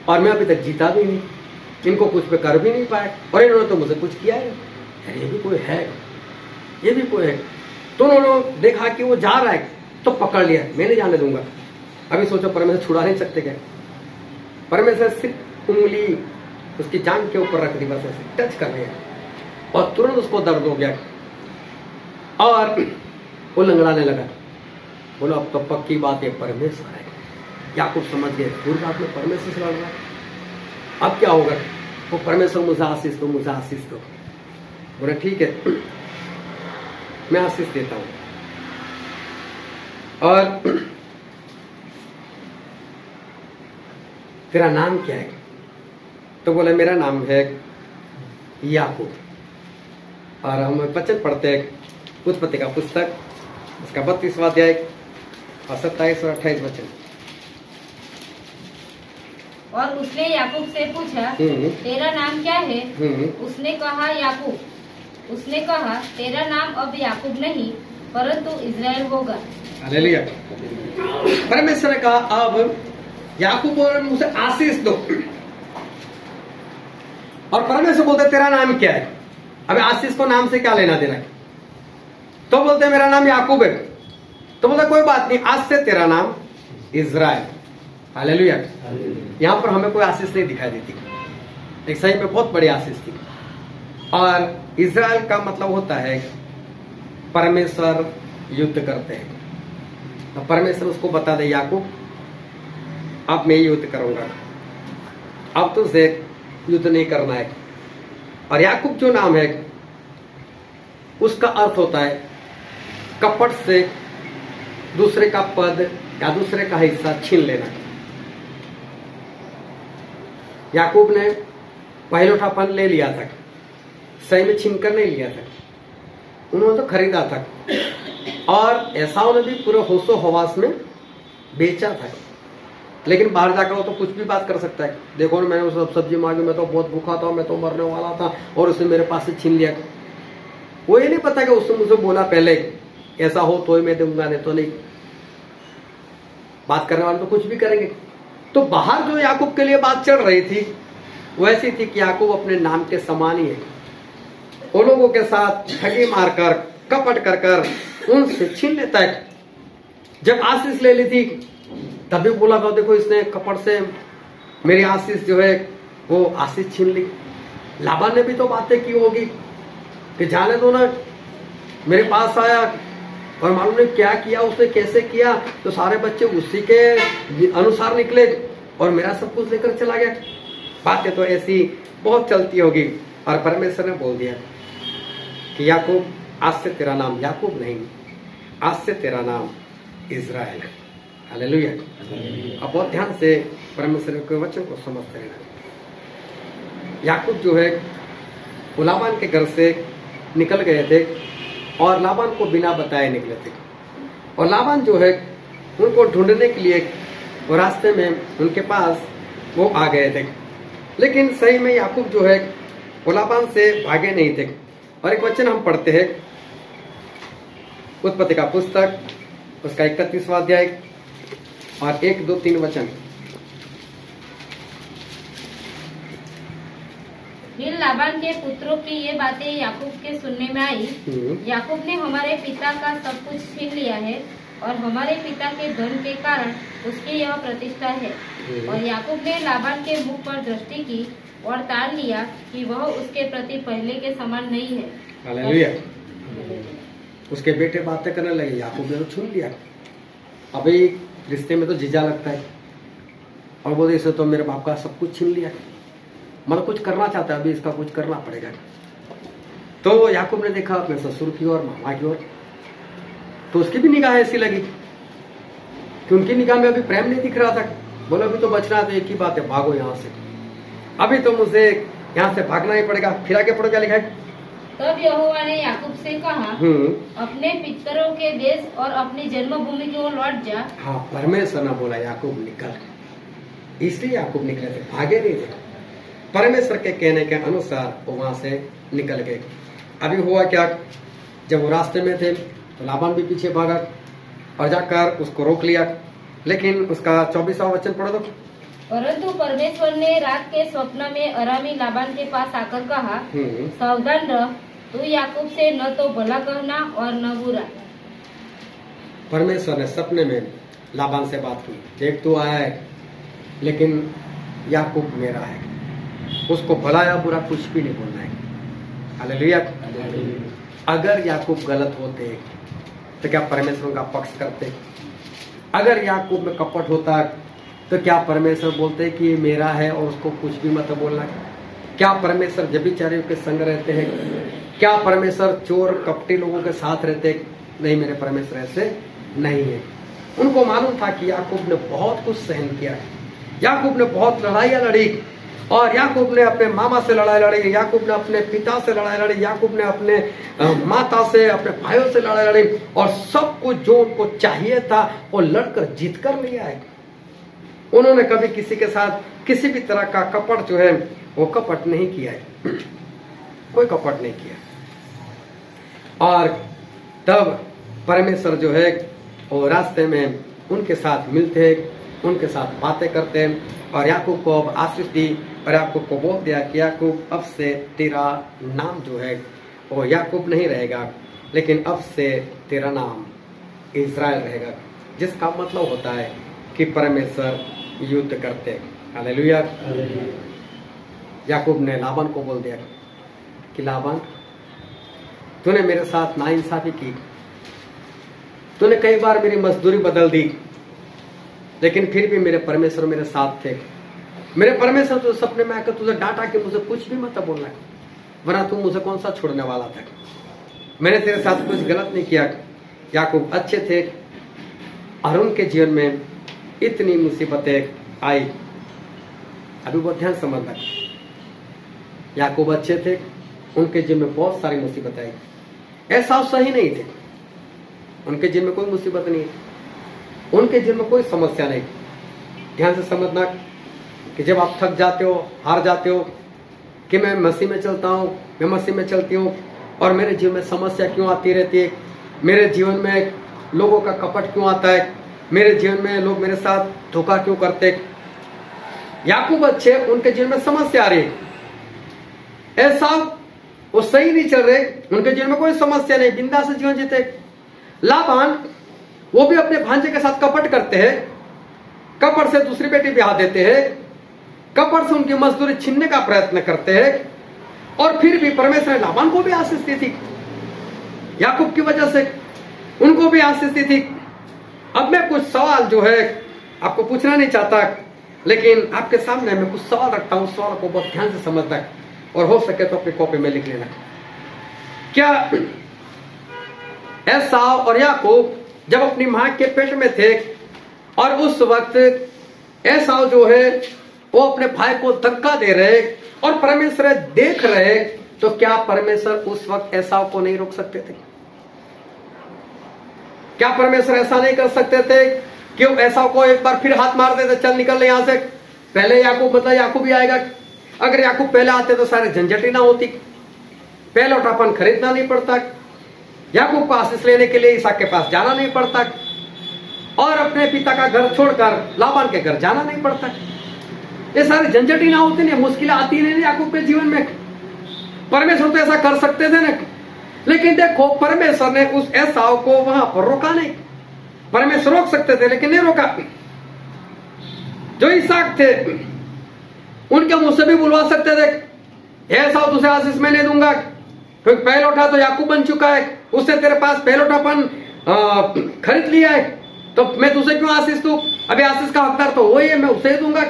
और मैं अभी तक जीता भी नहीं, इनको कुछ पे कर भी नहीं पाए और इन्होंने तो मुझे कुछ किया है। ये भी कोई है, ये भी कोई है। तो उन्होंने देखा कि वो जा रहा है तो पकड़ लिया, मैं नहीं जाने दूंगा। अभी सोचो परमेश्वर छुड़ा नहीं सकते क्या? परमेश्वर सिर्फ उंगली उसकी जान के ऊपर रख दी, बस ऐसे टच कर लिया और तुरंत उसको दर्द हो गया और वो लंगड़ाने लगा। बोलो अब तो पक्की बात है परमेश्वर है। याकूब समझ गए पूरी बात में परमेश्वर से लड़ रहा है, अब क्या होगा? वो परमेश्वर मुझे आशीष दो, मुझे आशीष दो। बोले ठीक है मैं आशीष देता हूं। और तेरा नाम क्या है? तो बोले मेरा नाम है याकूब। और हम वचन पढ़ते हैं उत्पत्ति का पुस्तक, उसका 32वां अध्याय और 27 और 28 वचन। और उसने याकूब से पूछा, तेरा नाम क्या है? उसने कहा याकूब। उसने कहा, तेरा नाम अब याकूब नहीं परंतु इज़राइल होगा। हालेलुया। परमेश्वर ने कहा अब याकूब और मुझे आशीष दो। और परमेश्वर बोलते तेरा नाम क्या है? अब आशीष को नाम से क्या लेना देना है? तो बोलते मेरा नाम याकूब है। तो बोलते कोई बात नहीं, आज से तेरा नाम इज़राइल। हालेलुया। यहां पर हमें कोई आशीष नहीं दिखाई देती, एक सही में बहुत बड़ी आशीष थी। और इज़राइल का मतलब होता है परमेश्वर युद्ध करते हैं। तो परमेश्वर उसको बता दे याकूब अब मैं युद्ध करूंगा, अब तुझे युद्ध नहीं करना है। और याकूब जो नाम है उसका अर्थ होता है कपट से दूसरे का पद या दूसरे का हिस्सा छीन लेना। याकूब ने पहलोठापन ले लिया था, सही में छीन कर नहीं लिया था, उन्होंने तो खरीदा था। और एसाव ने भी पूरे होशो हवास में बेचा था, लेकिन बाहर जाकर वो तो कुछ भी बात कर सकता है। देखो ना मैंने उसे सब्जी मांगी, मैं तो बहुत भूखा था, मैं तो मरने वाला था और उसने मेरे पास से छीन लिया। वो ये नहीं पता कि उसने मुझे बोला पहले ऐसा हो तो ही मैं दूंगा, नहीं तो नहीं। बात करने वाले तो कुछ भी करेंगे। तो बाहर जो याकूब के लिए बात चल रही थी वो ऐसी थी कि याकूब अपने नाम के समान ही है। वो लोगों के साथ ठगी मारकर, कपट कर कर उनसे छीन लेता है। जब आशीष ले ली थी तभी बोला था देखो इसने कपट से मेरी आशीष जो है वो आशीष छीन ली। लाबान ने भी तो बातें की होगी कि जाने दो ना, मेरे पास आया और मालूम नहीं क्या किया उसने, कैसे किया, तो सारे बच्चे उसी के अनुसार निकले और मेरा सब कुछ लेकर चला गया। बातें तो ऐसी बहुत चलती होगी। और परमेश्वर ने बोल दिया कि याकूब आज से तेरा नाम याकूब नहीं, आज से तेरा नाम इज़राइल है। हालेलुया। अब बहुत ध्यान से परमेश्वर के वचन को समझते रहना। याकूब जो है वो लाबान के घर से निकल गए थे और लाबान को बिना बताए निकले थे। और लाबान जो है उनको ढूंढने के लिए वो रास्ते में उनके पास वो आ गए थे। लेकिन सही में याकूब जो है वो लाबान से भागे नहीं थे। और एक वचन हम पढ़ते हैं उत्पत्ति का पुस्तक उसका 31वां अध्याय और 1, 2, 3 वचन। फिर लाबान के पुत्रों की ये बातें याकूब के सुनने में आई। याकूब ने हमारे पिता का सब कुछ छीन लिया है और हमारे पिता के धन के कारण उसकी यह प्रतिष्ठा है। और याकूब ने लाबान के मुख पर दृष्टि की और ताड़ लिया कि वह उसके प्रति पहले के समान नहीं है। हालेलुया। उसके बेटे बातें करने लगे, याकूब ने तो छीन लिया। अभी रिश्ते में तो जीजा लगता है और बोले इसे तो मेरे बाप का सब कुछ छीन लिया, मतलब कुछ करना चाहता है, अभी इसका कुछ करना पड़ेगा। तो याकूब ने देखा अपने ससुर की ओर, मामा की ओर, तो उसकी भी निगाह ऐसी लगी कि उनकी निगाह में अभी प्रेम नहीं दिख रहा था। बोले अभी तो बचना तो एक ही बात है, भागो यहाँ से, अभी तो मुझे यहाँ से भागना ही पड़ेगा। फिर आगे पढ़ो क्या लिखा है। तब यहोवा ने याकूब से कहा अपने पितरों के देश और अपनी जन्मभूमि की ओर लौट जा। हाँ, परमेश्वर ने बोला याकूब निकल, इसलिए याकूब निकले थे, भागे नहीं थे। परमेश्वर के कहने के अनुसार वो वहां से निकल गए। अभी हुआ क्या, जब वो रास्ते में थे तो लाबान भी पीछे भागा और जाकर उसको रोक लिया। लेकिन उसका 24वां वचन पढ़ो तो। परंतु परमेश्वर ने रात के स्वप्न में अरामी लाबान के पास आकर कहा सावधान रह, तू याकूब से न तो भला कहना और न बुरा। परमेश्वर ने सपने में लाबान से बात की, देख तू आया है लेकिन याकूब मेरा है, उसको भला या बुरा कुछ भी नहीं बोलना है। हालेलुया। अगर याकूब गलत होते तो क्या परमेश्वर का पक्ष करते? अगर याकूब में कपट होता तो क्या परमेश्वर बोलते कि ये मेरा है और उसको कुछ भी मत बोलना? क्या परमेश्वर व्यभिचारियों के संग रहते हैं? क्या परमेश्वर चोर कपटी लोगों के साथ रहते? नहीं, मेरे परमेश्वर ऐसे नहीं है। उनको मालूम था कि याकूब ने बहुत कुछ सहन किया है, याकूब ने बहुत लड़ाइयाँ लड़ी, और याकूब ने अपने मामा से लड़ाई लड़ी, याकूब ने अपने पिता से लड़ाई लड़ी, याकूब ने अपने माता से, अपने भाइयों से लड़ाई लड़ी, और सब कुछ जो उनको चाहिए था वो लड़कर जीत कर लिया है। उन्होंने कभी किसी के साथ किसी भी तरह का कपट जो है वो कपट नहीं किया है, कोई कपट नहीं किया। और तब परमेश्वर जो है वो रास्ते में उनके साथ मिलते, उनके साथ बातें करते, और याकूब को अब आशीष दी और याकूब को बोल दिया कि याकूब अब से तेरा नाम जो है वो याकूब नहीं रहेगा, लेकिन अब से तेरा नाम इज़राइल रहेगा, जिसका मतलब होता है कि परमेश्वर युद्ध करते। हालेलुया। याकूब ने लाबान को बोल दिया कि लाबान, तूने मेरे साथ नाइंसाफी की, तूने कई बार मेरी मजदूरी बदल दी, लेकिन फिर भी मेरे परमेश्वर मेरे साथ थे। मेरे परमेश्वर तो सपने में आकर तुझे डांटा कि मुझे कुछ भी मत बोलना, वरना तू मुझे कौन सा छोड़ने वाला था। मैंने तेरे साथ कुछ गलत नहीं किया। याकूब अच्छे थे और उनके जीवन में इतनी मुसीबतें आई। अभी बहुत ध्यान समझना, याकूब अच्छे थे, उनके जीवन में बहुत सारी मुसीबतें आई। ऐसा सही नहीं थे, उनके जीवन में कोई मुसीबत नहीं, उनके जीवन में कोई समस्या नहीं। ध्यान से समझना कि जब आप थक जाते हो, हार जाते हो कि मैं मसीह में चलता हूँ, मैं मसीह में चलती हूँ और मेरे जीवन में समस्या क्यों आती रहती है, मेरे जीवन में लोगों का कपट क्यों आता है, मेरे जीवन में लोग मेरे साथ धोखा क्यों करते। याकूब अच्छे, उनके जीवन में समस्या आ रही है। एसाव वो सही नहीं चल रहे, उनके जीवन में कोई समस्या नहीं, बिंदास से जीवन जीते। लाबान वो भी अपने भांजे के साथ कपट करते हैं, कपट से दूसरी बेटी ब्याह देते हैं, कपट से उनकी मजदूरी छीनने का प्रयत्न करते हैं, और फिर भी परमेश्वर ने लाबान को भी आशीष दी थी। याकूब की वजह से उनको भी आशीष दी थी। अब मैं कुछ सवाल जो है आपको पूछना नहीं चाहता, लेकिन आपके सामने मैं कुछ सवाल रखता हूं, सवाल को बहुत ध्यान से समझना, और हो सके तो अपनी कॉपी में लिख लेना। क्या एसाव और याकूब जब अपनी मां के पेट में थे, और उस वक्त एसाव जो है वो अपने भाई को धक्का दे रहे और परमेश्वर देख रहे, तो क्या परमेश्वर उस वक्त एसाव को नहीं रोक सकते थे? क्या परमेश्वर ऐसा नहीं कर सकते थे कि वो एसाव को एक बार फिर हाथ मार देते, चल निकल यहां से, पहले याकूब, मतलब याकूब ही आएगा। अगर याकूब पहले आते तो सारे झंझट ही ना होती, पहले उठापन खरीदना नहीं पड़ता, याकूब को आशीष लेने के लिए इसहाक के पास जाना नहीं पड़ता, और अपने पिता का घर छोड़कर लाबान के घर जाना नहीं पड़ता। ये सारे झंझट ही ना होते, नहीं मुश्किलें आती नहीं याकूब के जीवन में। परमेश्वर तो ऐसा कर सकते थे ना, लेकिन देखो परमेश्वर ने उस एसाव को वहां पर रोका नहीं। परमेश्वर रोक सकते थे लेकिन नहीं रोका। जो इसहाक थे उनके मुंह से भी बुलवा सकते थे, एसाव तुझे आशीष मैं नहीं दूंगा, क्योंकि पहलौठा तो याकूब बन चुका है, उससे तेरे पास पहलौठापन खरीद लिया है, तो मैं तुझे क्यों आशीष दूं? अभी आशीष का हकदार तो वही है, मैं उसे ही दूंगा।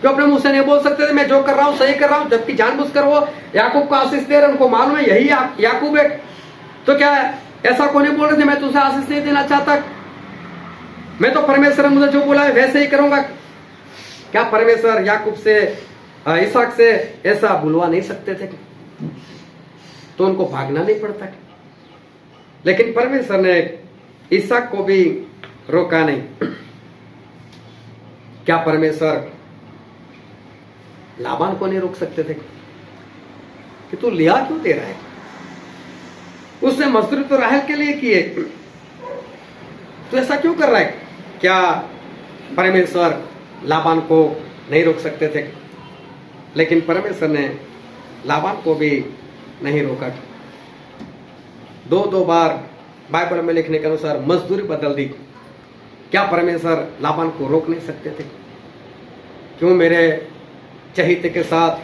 क्यों अपने मुंह से नहीं बोल सकते थे मैं जो कर रहा हूं सही कर रहा हूं, जबकि जानबूझकर वो याकूब को आशीष दे रहे, उनको मालूम है यही याकूब है। तो क्या ऐसा को नहीं बोल रहे थे मैं तुझे आशीष नहीं देना चाहता, मैं तो परमेश्वर ने मुझे जो बोला है वैसे ही करूंगा? क्या परमेश्वर याकूब से, इसहाक से ऐसा बुलवा नहीं सकते थे? तो उनको भागना नहीं पड़ता। लेकिन परमेश्वर ने इसहाक को भी रोका नहीं। क्या परमेश्वर लाबान को नहीं रोक सकते थे कि तू लिया क्यों दे रहा है? उसने मजदूरी तो राहेल के लिए की है, तो ऐसा क्यों कर रहा है? क्या परमेश्वर लाबान को नहीं रोक सकते थे? लेकिन परमेश्वर ने लाबान को भी नहीं रोका। दो बार बाइबल में लिखने के अनुसार मजदूरी बदल दी। क्या परमेश्वर लाबान को रोक नहीं सकते थे? क्यों मेरे चहिते के साथ,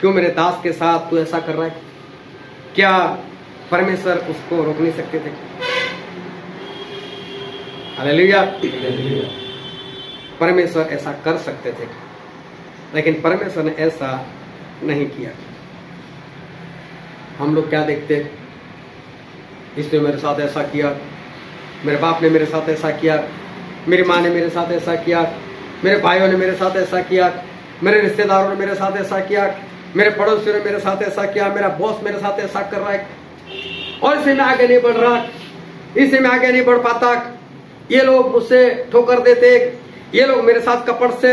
क्यों मेरे दास के साथ तू ऐसा कर रहा है? क्या परमेश्वर उसको रोक नहीं सकते थे? हालेलुया। परमेश्वर ऐसा कर सकते थे, लेकिन परमेश्वर ने ऐसा नहीं किया। हम लोग क्या देखते, इसने मेरे साथ ऐसा किया, मेरे बाप ने मेरे साथ ऐसा किया, मेरी माँ ने मेरे साथ ऐसा किया, मेरे भाइयों ने मेरे साथ ऐसा किया, मेरे रिश्तेदारों ने मेरे साथ ऐसा किया, मेरे पड़ोसियों ने मेरे साथ ऐसा किया, मेरा बॉस मेरे साथ ऐसा कर रहा है, और इसे मैं आगे नहीं बढ़ रहा, इसे मैं आगे नहीं बढ़ पाता, ये लोग मुझसे ठोकर देते, ये लोग मेरे साथ कपट से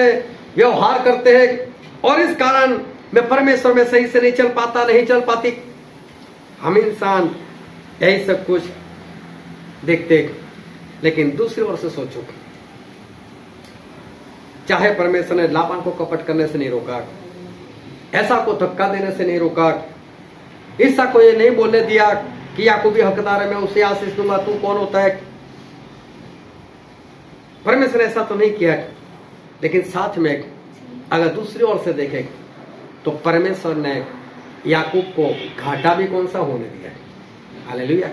व्यवहार करते हैं, और इस कारण मैं परमेश्वर में सही से नहीं चल पाता, नहीं चल पाती। हम इंसान यही सब कुछ देखते, लेकिन दूसरी ओर से सोचो, चाहे परमेश्वर ने लाबान को कपट करने से नहीं रोका, ऐसा को धक्का देने से नहीं रोका, इसहाक को ये नहीं बोलने दिया कि याकूब भी हकदार है, मैं उसे आशीष दूंगा, तू कौन होता है? परमेश्वर ने ऐसा तो नहीं किया। लेकिन साथ में अगर दूसरी ओर से देखें तो परमेश्वर ने याकूब को घाटा भी कौन सा होने दिया? हालेलुया।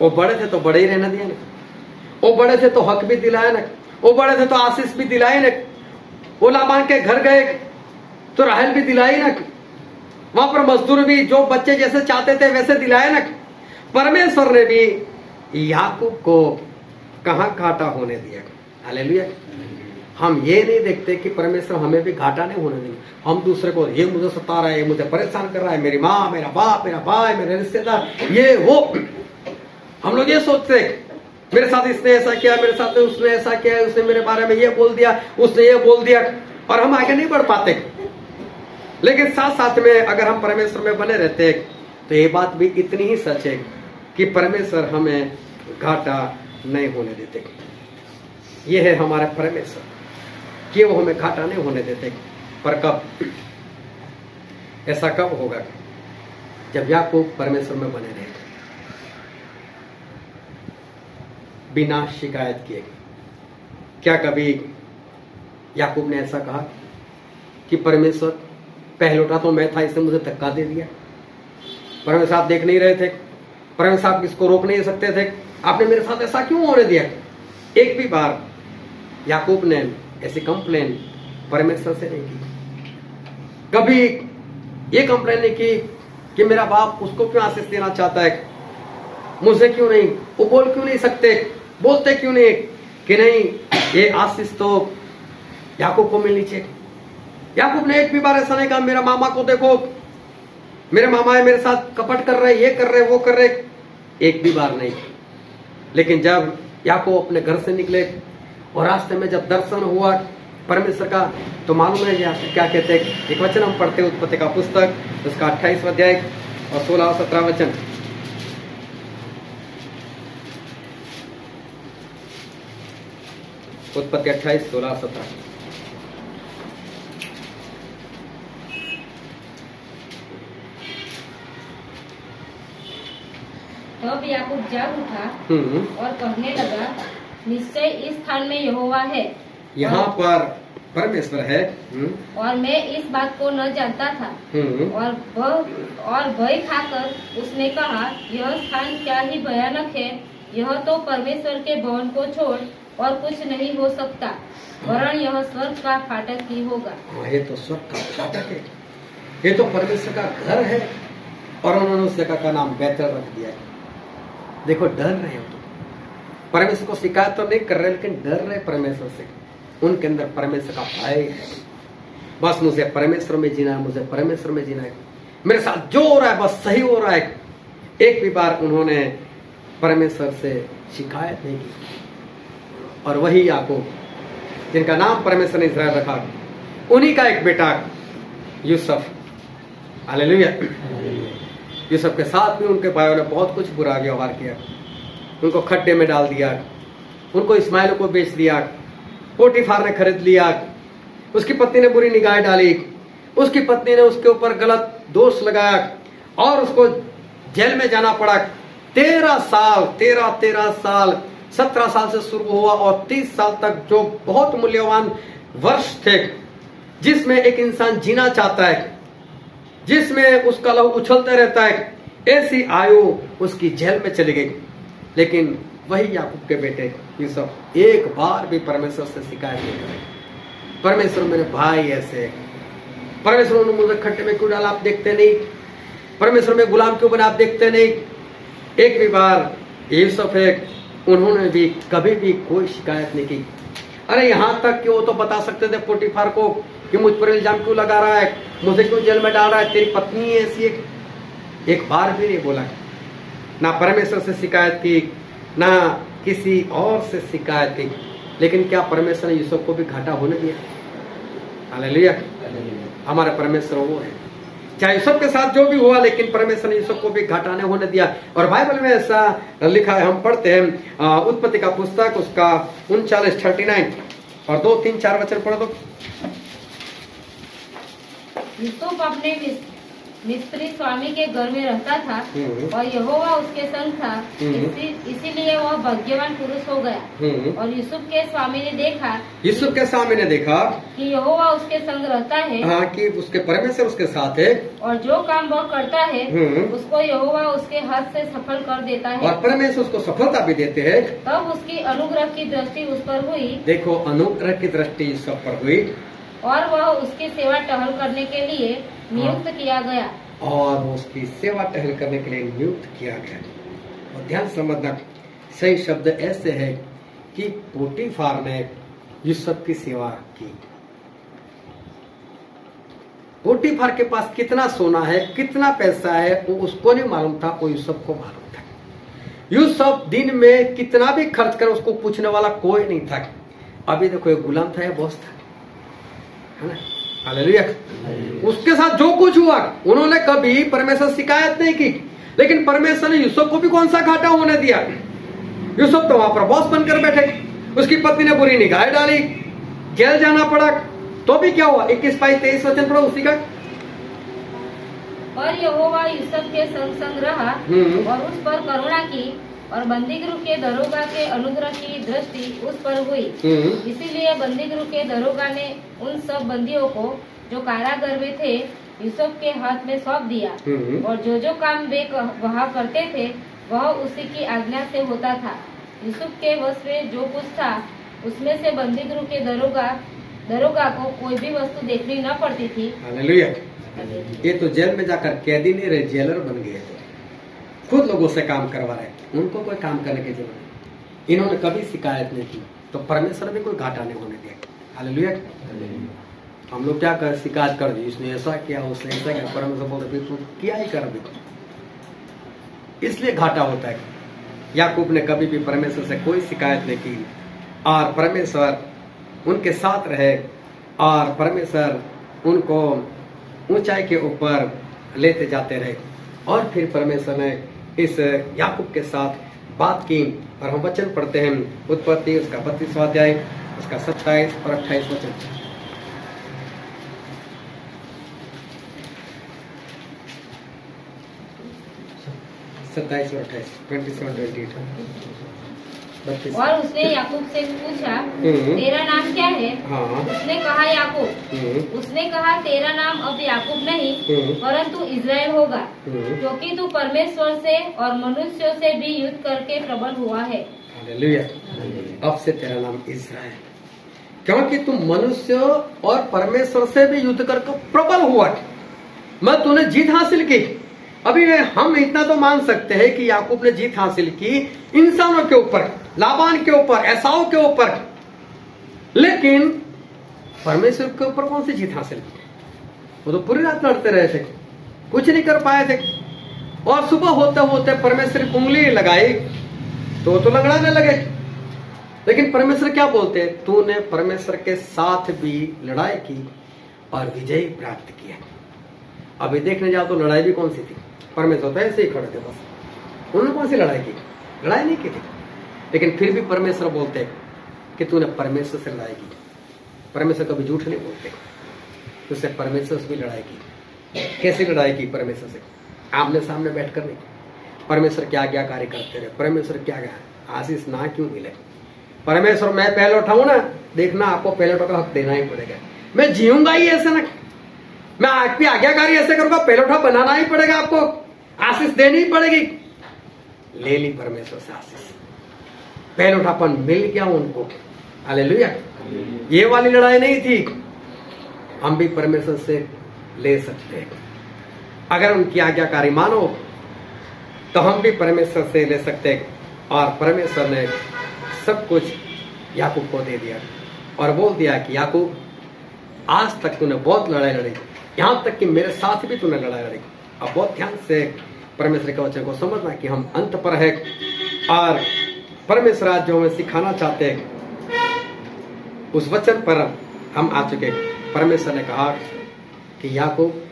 वो बड़े थे तो बड़े ही रहने दिया ना, वो बड़े थे तो हक भी दिलाया ना, वो बड़े थे तो आशीष भी दिलाई ना, वो लाबान के घर गए तो राहेल भी दिलाई ना, वहां पर मजदूर भी जो बच्चे जैसे चाहते थे वैसे दिलाए ना। परमेश्वर ने भी याकूब को कहां घाटा होने दिया? हालेलुया। हम ये नहीं देखते कि परमेश्वर हमें भी घाटा नहीं होने देंगे। हम दूसरे को, ये मुझे सता रहा है, ये मुझे परेशान कर रहा है, मेरी माँ, मेरा बाप, मेरा भाई, मेरे रिश्तेदार, ये वो, हम लोग ये सोचते मेरे साथ इसने ऐसा किया, मेरे साथ उसने ऐसा किया, उसने मेरे बारे में ये बोल दिया, उसने ये बोल दिया, और हम आगे नहीं बढ़ पाते। लेकिन साथ साथ में अगर हम परमेश्वर में बने रहते तो ये बात भी इतनी ही सच है कि परमेश्वर हमें घाटा नहीं होने देते। ये है हमारे परमेश्वर कि वो हमें घाटा नहीं होने देते। पर कब, ऐसा कब होगा? जब याकूब परमेश्वर में बने रहे, बिना शिकायत किए। क्या कभी याकूब ने ऐसा कहा कि परमेश्वर पहलौठा तो मैं था, इसने मुझे धक्का दे दिया? परमेश्वर आप देख नहीं रहे थे? परमेश्वर आप इसको रोक नहीं सकते थे? आपने मेरे साथ ऐसा क्यों होने दिया? एक भी बार याकूब ने ऐसी कंप्लेन परमेश्वर से नहीं की। कभी ये कंप्लेन नहीं की कि मेरा बाप उसको क्यों आशीष देना चाहता है, मुझे क्यों नहीं? वो बोल क्यों नहीं सकते? बोलते क्यों नहीं कि नहीं ये आशीष तो याकूब को मिलनी चाहिए? याकूब ने एक भी बार ऐसा नहीं कहा मेरा मामा को देखो, मेरे मामा है मेरे साथ कपट कर रहे, ये कर रहे, वो कर रहे। एक भी बार नहीं। लेकिन जब याकूब अपने घर से निकले और रास्ते में जब दर्शन हुआ परमेश्वर का, तो मालूम है क्या कहते हैं? एक वचन हम पढ़ते हैं उत्पत्ति का पुस्तक, उसका 28 अध्याय और 16 और 17 वचन। उत्पत्ति 28, 16, 17। तब याकूब जाग उठा और कहने लगा, निश्चय इस स्थान में यहोवा है। यहाँ पर परमेश्वर है। और मैं इस बात को न जानता था। और भय खाकर उसने कहा, यह स्थान क्या ही भयानक है, यह तो परमेश्वर के भवन को छोड़ और कुछ नहीं हो सकता, वरन यह स्वर्ग का फाटक ही होगा। ये तो स्वर्ग का फाटक है, ये तो परमेश्वर का घर है। और उन्होंने उस जगह का नाम बेतल रख दिया है। देखो, डर रहे हो तो परमेश्वर को शिकायत तो नहीं कर रहे, लेकिन डर रहे परमेश्वर से। उनके अंदर परमेश्वर का भय है। बस मुझे परमेश्वर में जीना है, मुझे परमेश्वर में जीना है, मेरे साथ जो हो रहा है बस सही हो रहा है। एक भी बार उन्होंने परमेश्वर से शिकायत नहीं की। और वही याकूब, जिनका नाम परमेश्वर ने इस्राएल रखा, उन्हीं का एक बेटा यूसुफ, हालेलुया, यूसुफ के साथ भी उनके भाइयों ने बहुत कुछ बुरा व्यवहार किया। उनको खड्डे में डाल दिया, उनको इस्माइल को बेच दिया, पोटीफार ने खरीद लिया, उसकी पत्नी ने बुरी निगाह डाली, उसकी पत्नी ने उसके ऊपर गलत दोष लगाया और उसको जेल में जाना पड़ा। 13 साल 17 साल से शुरू हुआ और 30 साल तक, जो बहुत मूल्यवान वर्ष थे जिसमें एक इंसान जीना चाहता है, जिसमें उसका लहू उछलते रहता है, ऐसी आयु उसकी जेल में चली गई। लेकिन वही याकूब के बेटे यूसुफ एक बार भी परमेश्वर से शिकायत नहीं करे, परमेश्वर मेरे भाई ऐसे, परमेश्वर ने मुझे खड्डे में क्यों डाला आप देखते नहीं, परमेश्वर में गुलाम क्यों बना आप देखते नहीं। एक भी बार यूसुफ है, उन्होंने भी कभी भी कोई शिकायत नहीं की। अरे यहाँ तक कि वो तो बता सकते थे पोटीफार को कि मुझ पर इल्जाम क्यों लगा रहा है, मुझे क्यों जेल में डाल रहा है, तेरी पत्नी ऐसी है। एक बार भी नहीं बोला, ना परमेश्वर से शिकायत की, ना किसी और से शिकायत की। लेकिन क्या परमेश्वर ने यूसुफ को भी घाटा होने दिया? हालेलुया, हमारा परमेश्वर वो है। चाहे यूसुफ के साथ जो भी हुआ, लेकिन परमेश्वर ने यूसुफ को भी घाटा नहीं होने दिया। और बाइबल में ऐसा लिखा है, हम पढ़ते हैं उत्पत्ति का पुस्तक, उसका 39:39 और 2, 3, 4 वचन पढ़ दो। यूसुफ अपने मिस्री स्वामी के घर में रहता था और यहोवा उसके संग था, इसीलिए वह भाग्यवान पुरुष हो गया। और यूसुफ के स्वामी ने देखा कि यहोवा उसके संग रहता है, हाँ, कि उसके परमेश्वर उसके साथ है, और जो काम वह करता है उसको यहोवा उसके हाथ से सफल कर देता है, और परमेश्वर उसको सफलता भी देते हैं। तब उसकी अनुग्रह की दृष्टि उस पर हुई। देखो, अनुग्रह की दृष्टि सब पर हुई और वह उसकी सेवा टहल करने के लिए नियुक्त किया गया। और उसकी सेवा टहल करने के लिए नियुक्त किया गया। और ध्यान समझना, सही शब्द ऐसे है कि पोटीफार ने यूसुफ की सेवा की। पोटीफार के पास कितना सोना है, कितना पैसा है, वो उसको नहीं मालूम था, वो यूसुफ को मालूम था। यूसुफ दिन में कितना भी खर्च कर, उसको पूछने वाला कोई नहीं था। अभी देखो, एक गुलाम था या बॉस था, है ना? हालेलुया। उसके साथ जो कुछ हुआ, उन्होंने कभी परमेश्वर शिकायत नहीं की। लेकिन परमेश्वर ने यूसुफ को भी कौन सा घाटा होने दिया? यूसुफ तो वहां पर बॉस बनकर बैठे, उसकी पत्नी ने बुरी निगाह डाली, जेल जाना पड़ा, तो भी क्या हुआ? 21-22-23 वचन पढ़ो उसी का। और यहोवा यूसुफ के संग संग रहा और उस पर करुणा की, और बंदीगृह के दरोगा के अनुग्रह की दृष्टि उस पर हुई। इसीलिए बंदीगृह के दरोगा ने उन सब बंदियों को जो कारागार में थे यूसुफ के हाथ में सौंप दिया, और जो काम वे वहाँ करते थे वह उसी की आज्ञा से होता था। यूसुफ के वश में जो कुछ था उसमें से बंदीगृह के दरोगा को कोई भी वस्तु देखनी न पड़ती थी। हालेलुया। ये तो जेल में जाकर कैदी नहीं रहे, जेलर बन गए, खुद लोगों से काम करवा रहे, उनको कोई काम करने की जरूरत नहीं। इन्होंने कभी शिकायत नहीं की, तो परमेश्वर भी कोई घाटा नहीं होने दिया। हालेलुया। हम लोग क्या कर शिकायत कर दी, इसने ऐसा किया, उसने ऐसा किया, परमेश्वर बोलते फिर तू किया ही कर भी, इसलिए घाटा होता है। याकूब ने कभी भी परमेश्वर से कोई शिकायत नहीं की, और परमेश्वर उनके साथ रहे, और परमेश्वर उनको ऊंचाई के ऊपर लेते जाते रहे। और फिर परमेश्वर ने इस याकूब के साथ बात की, और हम वचन पढ़ते हैं उत्पत्ति उसका 32वां अध्याय उसका 27 और 28 वचन। 27 और 28, 27-28। और उसने याकूब से पूछा, तेरा नाम क्या है? हाँ। उसने कहा याकूब। उसने कहा, तेरा नाम अब याकूब नहीं परंतु इज़राइल होगा, क्योंकि तू परमेश्वर से और मनुष्यों से भी युद्ध करके प्रबल हुआ है। हालेलुया। अब से तेरा नाम इज़राइल, क्योंकि तू मनुष्य और परमेश्वर से भी युद्ध करके प्रबल हुआ। मैं तूने जीत हासिल की। अभी हम इतना तो मान सकते हैं कि याकूब ने जीत हासिल की इंसानों के ऊपर, लाबान के ऊपर, एसाव के ऊपर, लेकिन परमेश्वर के ऊपर कौन सी जीत हासिल की? वो तो पूरी रात लड़ते रहे थे, कुछ नहीं कर पाए थे, और सुबह होते होते परमेश्वर की उंगली लगाई तो लंगड़ाने लगे। लेकिन परमेश्वर क्या बोलते हैं? तूने परमेश्वर के साथ भी लड़ाई की और विजय प्राप्त किया। अभी देखने जाओ तो लड़ाई भी कौन सी थी? परमेश्वर तो ऐसे ही खड़े थे, बस उन्होंने कौन सी लड़ाई की? लड़ाई नहीं की थी, लेकिन फिर भी परमेश्वर बोलते कि तूने परमेश्वर से लड़ाई की। परमेश्वर कभी झूठ नहीं बोलते, तुझसे परमेश्वर से भी लड़ाई की। कैसी लड़ाई की? परमेश्वर से आमने सामने बैठकर नहीं। परमेश्वर क्या आज्ञाकारी करते रहे, परमेश्वर क्या आशीष ना क्यों मिले। परमेश्वर मैं पहले उठाऊं ना, देखना आपको पहले उठा का हक देना ही पड़ेगा। मैं जीऊंगा ही ऐसे ना, मैं आपकी आज्ञाकारी ऐसे करूंगा, पहले उठा बनाना ही पड़ेगा, आपको आशीष देनी ही पड़ेगी। ले ली परमेश्वर से आशीष, पहले उठापन मिल गया उनको। हालेलुया। ये वाली लड़ाई नहीं थी, हम भी परमेश्वर से ले सकते हैं। अगर उनकी आज्ञाकारी मानो तो हम भी परमेश्वर से ले सकते हैं। और परमेश्वर ने सब कुछ याकूब को दे दिया और बोल दिया कि याकूब, आज तक तूने बहुत लड़ाई लड़ी, यहां तक कि मेरे साथ भी तूने लड़ाई लड़ी। अब बहुत ध्यान से परमेश्वर के वचन को समझना कि हम अंत पर है, और परमेश्वर आज जो हमें सिखाना चाहते हैं उस वचन पर हम आ चुके। परमेश्वर ने कहा कि याकूब,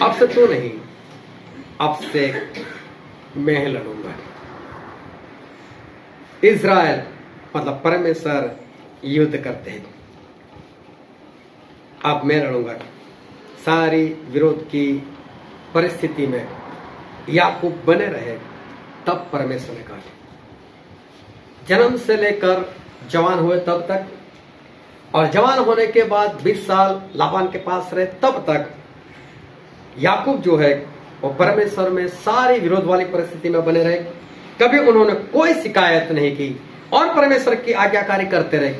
अब से तू नहीं, अब से मैं लड़ूंगा। इज़राइल मतलब परमेश्वर युद्ध करते हैं, अब मैं लड़ूंगा। सारी विरोध की परिस्थिति में याकूब बने रहे। तब परमेश्वर ने कहा, जन्म से लेकर जवान हुए तब तक, और जवान होने के बाद 20 साल लाबान के पास रहे, तब तक याकूब जो है वो परमेश्वर में सारी विरोध वाली परिस्थिति में बने रहे। कभी उन्होंने कोई शिकायत नहीं की और परमेश्वर की आज्ञाकारी करते रहे।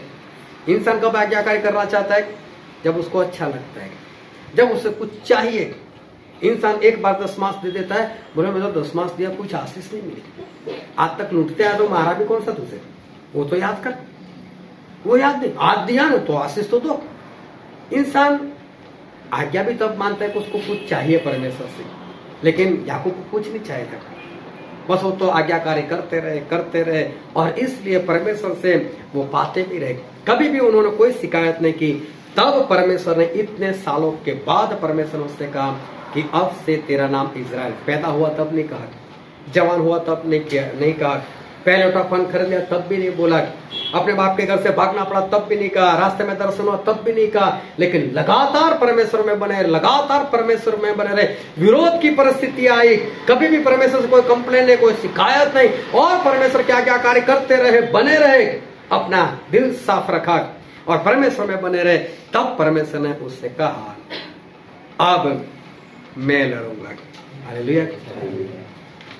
इंसान कब आज्ञाकारी करना चाहता है? जब उसको अच्छा लगता है, जब उसे कुछ चाहिए। इंसान एक बार 10 मास दे देता है, बोले मैं तो 10 मास दिया, कुछ आशीष नहीं मिली। आज तक लूटते आए तो मारा भी कौन सा तुझे? वो तो याद कर, वो याद दे, आज दिया ना तो आशीष तो दो। इंसान आज्ञा भी तब मानता है कि उसको कुछ चाहिए परमेश्वर से, लेकिन याकूब को कुछ नहीं चाहिए था। बस वो तो आज्ञाकारी करते रहे, और इसलिए परमेश्वर से वो पाते भी रहे। कभी भी उन्होंने कोई शिकायत नहीं की। तब परमेश्वर ने इतने सालों के बाद परमेश्वर ने उससे कहा कि अब से तेरा नाम इज़राइल। पैदा हुआ तब नहीं कहा, जवान हुआ तब नहीं किया, नहीं कहा। पहले उठा फन खरीद लिया तब भी नहीं बोला। अपने बाप के घर से भागना पड़ा तब भी नहीं कहा। रास्ते में दर्शन हुआ तब भी नहीं कहा। लेकिन लगातार परमेश्वर में बने, लगातार परमेश्वर में बने रहे। विरोध की परिस्थिति आई, कभी भी परमेश्वर से कोई कंप्लेन नहीं, कोई शिकायत नहीं, और परमेश्वर क्या क्या कार्य करते रहे, बने रहे, अपना दिल साफ रखा और परमेश्वर में बने रहे। तब परमेश्वर ने उससे कहा अब मैं लड़ूंगा। हालेलुया।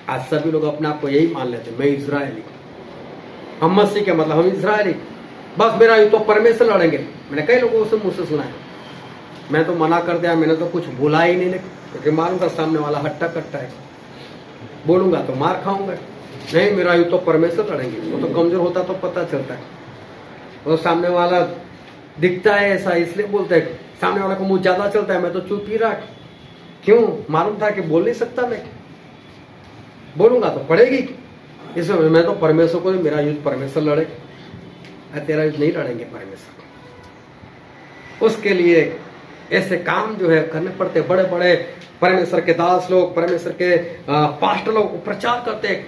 आज सभी लोग अपने आप को यही मान लेते, मैं इजरायली, हम मसीह के मतलब हम इजरायली, बस मेरा युद्ध तो परमेश्वर लड़ेंगे। मैंने कई लोगों से मुझसे सुना है, मैं तो मना कर दिया, मैंने तो कुछ बोला ही नहीं, क्योंकि मालूम सामने वाला हट्टा कट्टा है, बोलूंगा तो मार खाऊंगा। नहीं, मेरा युद्ध तो परमेश्वर लड़ेंगे। वो तो कमजोर होता तो पता चलता है, वो सामने वाला दिखता है ऐसा इसलिए बोलते है, सामने वाला को मुंह ज्यादा चलता है, मैं तो चुप ही रहा। क्यों? मालूम था कि बोल नहीं सकता, मैं बोलूंगा तो पड़ेगी। इसमें मैं तो परमेश्वर को, मेरा युद्ध परमेश्वर लड़े, तेरा युद्ध नहीं लड़ेंगे परमेश्वर। उसके लिए ऐसे काम जो है करने पड़ते। बड़े बड़े परमेश्वर के दास लोग, परमेश्वर के पास्टर लोग प्रचार करते,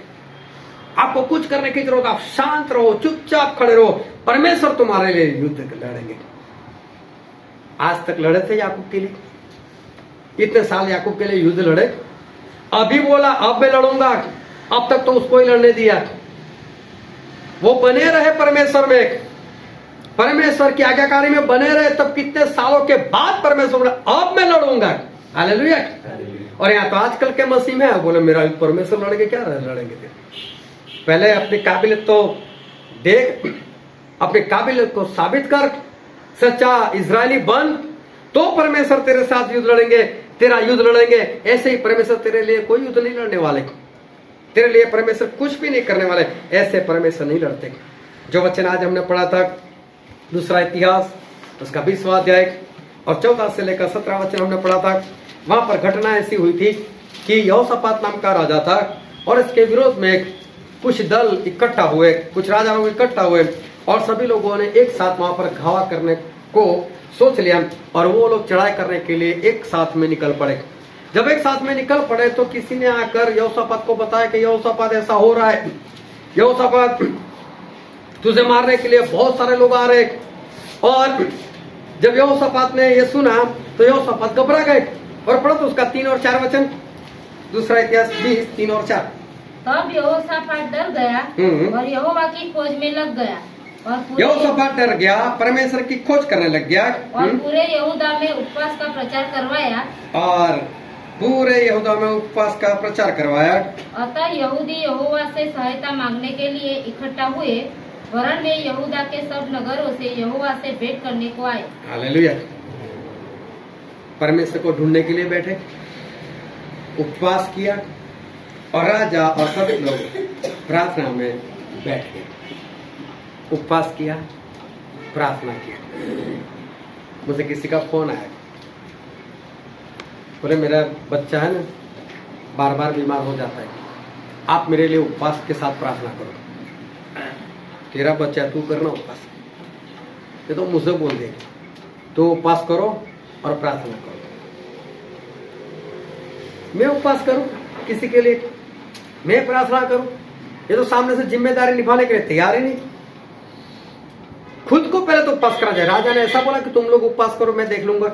आपको कुछ करने की जरूरत, आप शांत रहो, चुपचाप खड़े रहो, परमेश्वर तुम्हारे लिए युद्ध लड़ेंगे। आज तक लड़े थे याकूब के लिए, इतने साल याकूब के लिए युद्ध लड़े। अभी बोला अब मैं लड़ूंगा, अब तक तो उसको ही लड़ने दिया। वो बने रहे परमेश्वर में, परमेश्वर की आज्ञाकारी में बने रहे। तब कितने सालों के बाद परमेश्वर बोला अब मैं लड़ूंगा। हालेलुया। और यहाँ तो आजकल के मसीह में है, बोले मेरा परमेश्वर लड़ेंगे, क्या लड़ेंगे? पहले अपनी काबिलियत तो देख, अपनी काबिलियत को साबित कर, सच्चा इजरायली बन, तो परमेश्वर तेरे साथ युद्ध लड़ेंगे, तेरा युद्ध लड़ेंगे। ऐसे ही परमेश्वर तेरे लिए कोई युद्ध नहीं लड़ने वाले, तेरे लिए परमेश्वर कुछ भी नहीं करने वाले, ऐसे परमेश्वर नहीं लड़ते। जो वचन आज हमने पढ़ा था, दूसरा इतिहास उसका 20वां अध्याय और 14 से लेकर 17 वचन हमने पढ़ा था। वहां पर घटना ऐसी हुई थी कि यहोशापात नाम का राजा था और इसके विरोध में कुछ दल इकट्ठा हुए, कुछ राजा लोग इकट्ठा हुए और सभी लोगों ने एक साथ वहां पर घावा करने को सोच लिया और वो लोग चढ़ाई करने के लिए एक साथ में निकल पड़े। जब एक साथ में निकल पड़े तो किसी ने आकर यहोशापात को बताया कि यहोशापात ऐसा हो रहा है, यहोशापात तुझे मारने के लिए बहुत सारे लोग आ रहे। और जब यहोशापात ने ये सुना तो यहोशापात घबरा गए। और पढ़ो तो उसका 3 और 4 वचन, दूसरा इतिहास 20 3 और 4। तब यहोशापात डर गया और यहोवा की खोज में लग गया और यहोशापात डर गया, परमेश्वर की खोज करने लग गया और पूरे यहूदा में उपवास का प्रचार करवाया और पूरे यहूदा में उपवास का प्रचार करवाया। अतः यहूदी यहोवा से सहायता मांगने के लिए इकट्ठा हुए, वरन वे यहूदा के सब नगरों से यहोवा से भेंट करने को आए। हालेलुया। परमेश्वर को ढूंढने के लिए बैठे, उपवास किया और राजा और सभी लोग प्रार्थना में बैठ गए। उपवास किया, प्रार्थना किया। मुझे किसी का फोन आया, बोले मेरा बच्चा है ना बार बार बीमार हो जाता है, आप मेरे लिए उपवास के साथ प्रार्थना करो। तेरा बच्चा तू करना उपवास। ये तो मुझसे बोल दे, तो उपवास करो और प्रार्थना करो। मैं उपवास करूं किसी के लिए, मैं प्रार्थना करूं? ये तो सामने से जिम्मेदारी निभाने के लिए तैयार ही नहीं। खुद को पहले तो उपवास करा जाए। राजा ने ऐसा बोला कि तुम लोग उपवास करो, मैं देख लूंगा।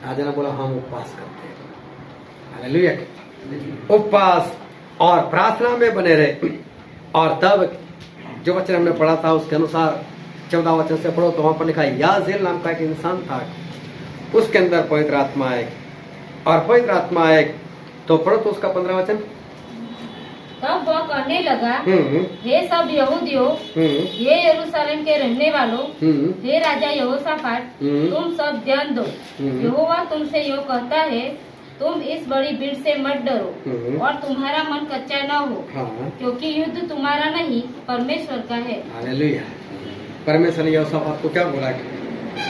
राजा ने बोला हम उपवास करते हैं। हालेलुया। उपवास और प्रार्थना में बने रहे। और तब जो वचन हमने पढ़ा था उसके अनुसार 14 वचन से पढ़ो तो वहां पर लिखा याजेल नाम का एक इंसान था, उसके अंदर पवित्र आत्मा है और पवित्र आत्मा है। तो पढ़ो तो उसका 15 वचन। तब वह कहने लगा, हे सब यहूदियों, ये यरूशलेम के रहने वालों, हे राजा यहोशापात, तुम सब ध्यान दो। यहोवा तुमसे यो कहता है, तुम इस बड़ी भीड़ से मत डरो और तुम्हारा मन कच्चा न हो, क्योंकि युद्ध तुम्हारा नहीं परमेश्वर का है। हालेलुया। परमेश्वर ने यहोशापात को क्या बोला?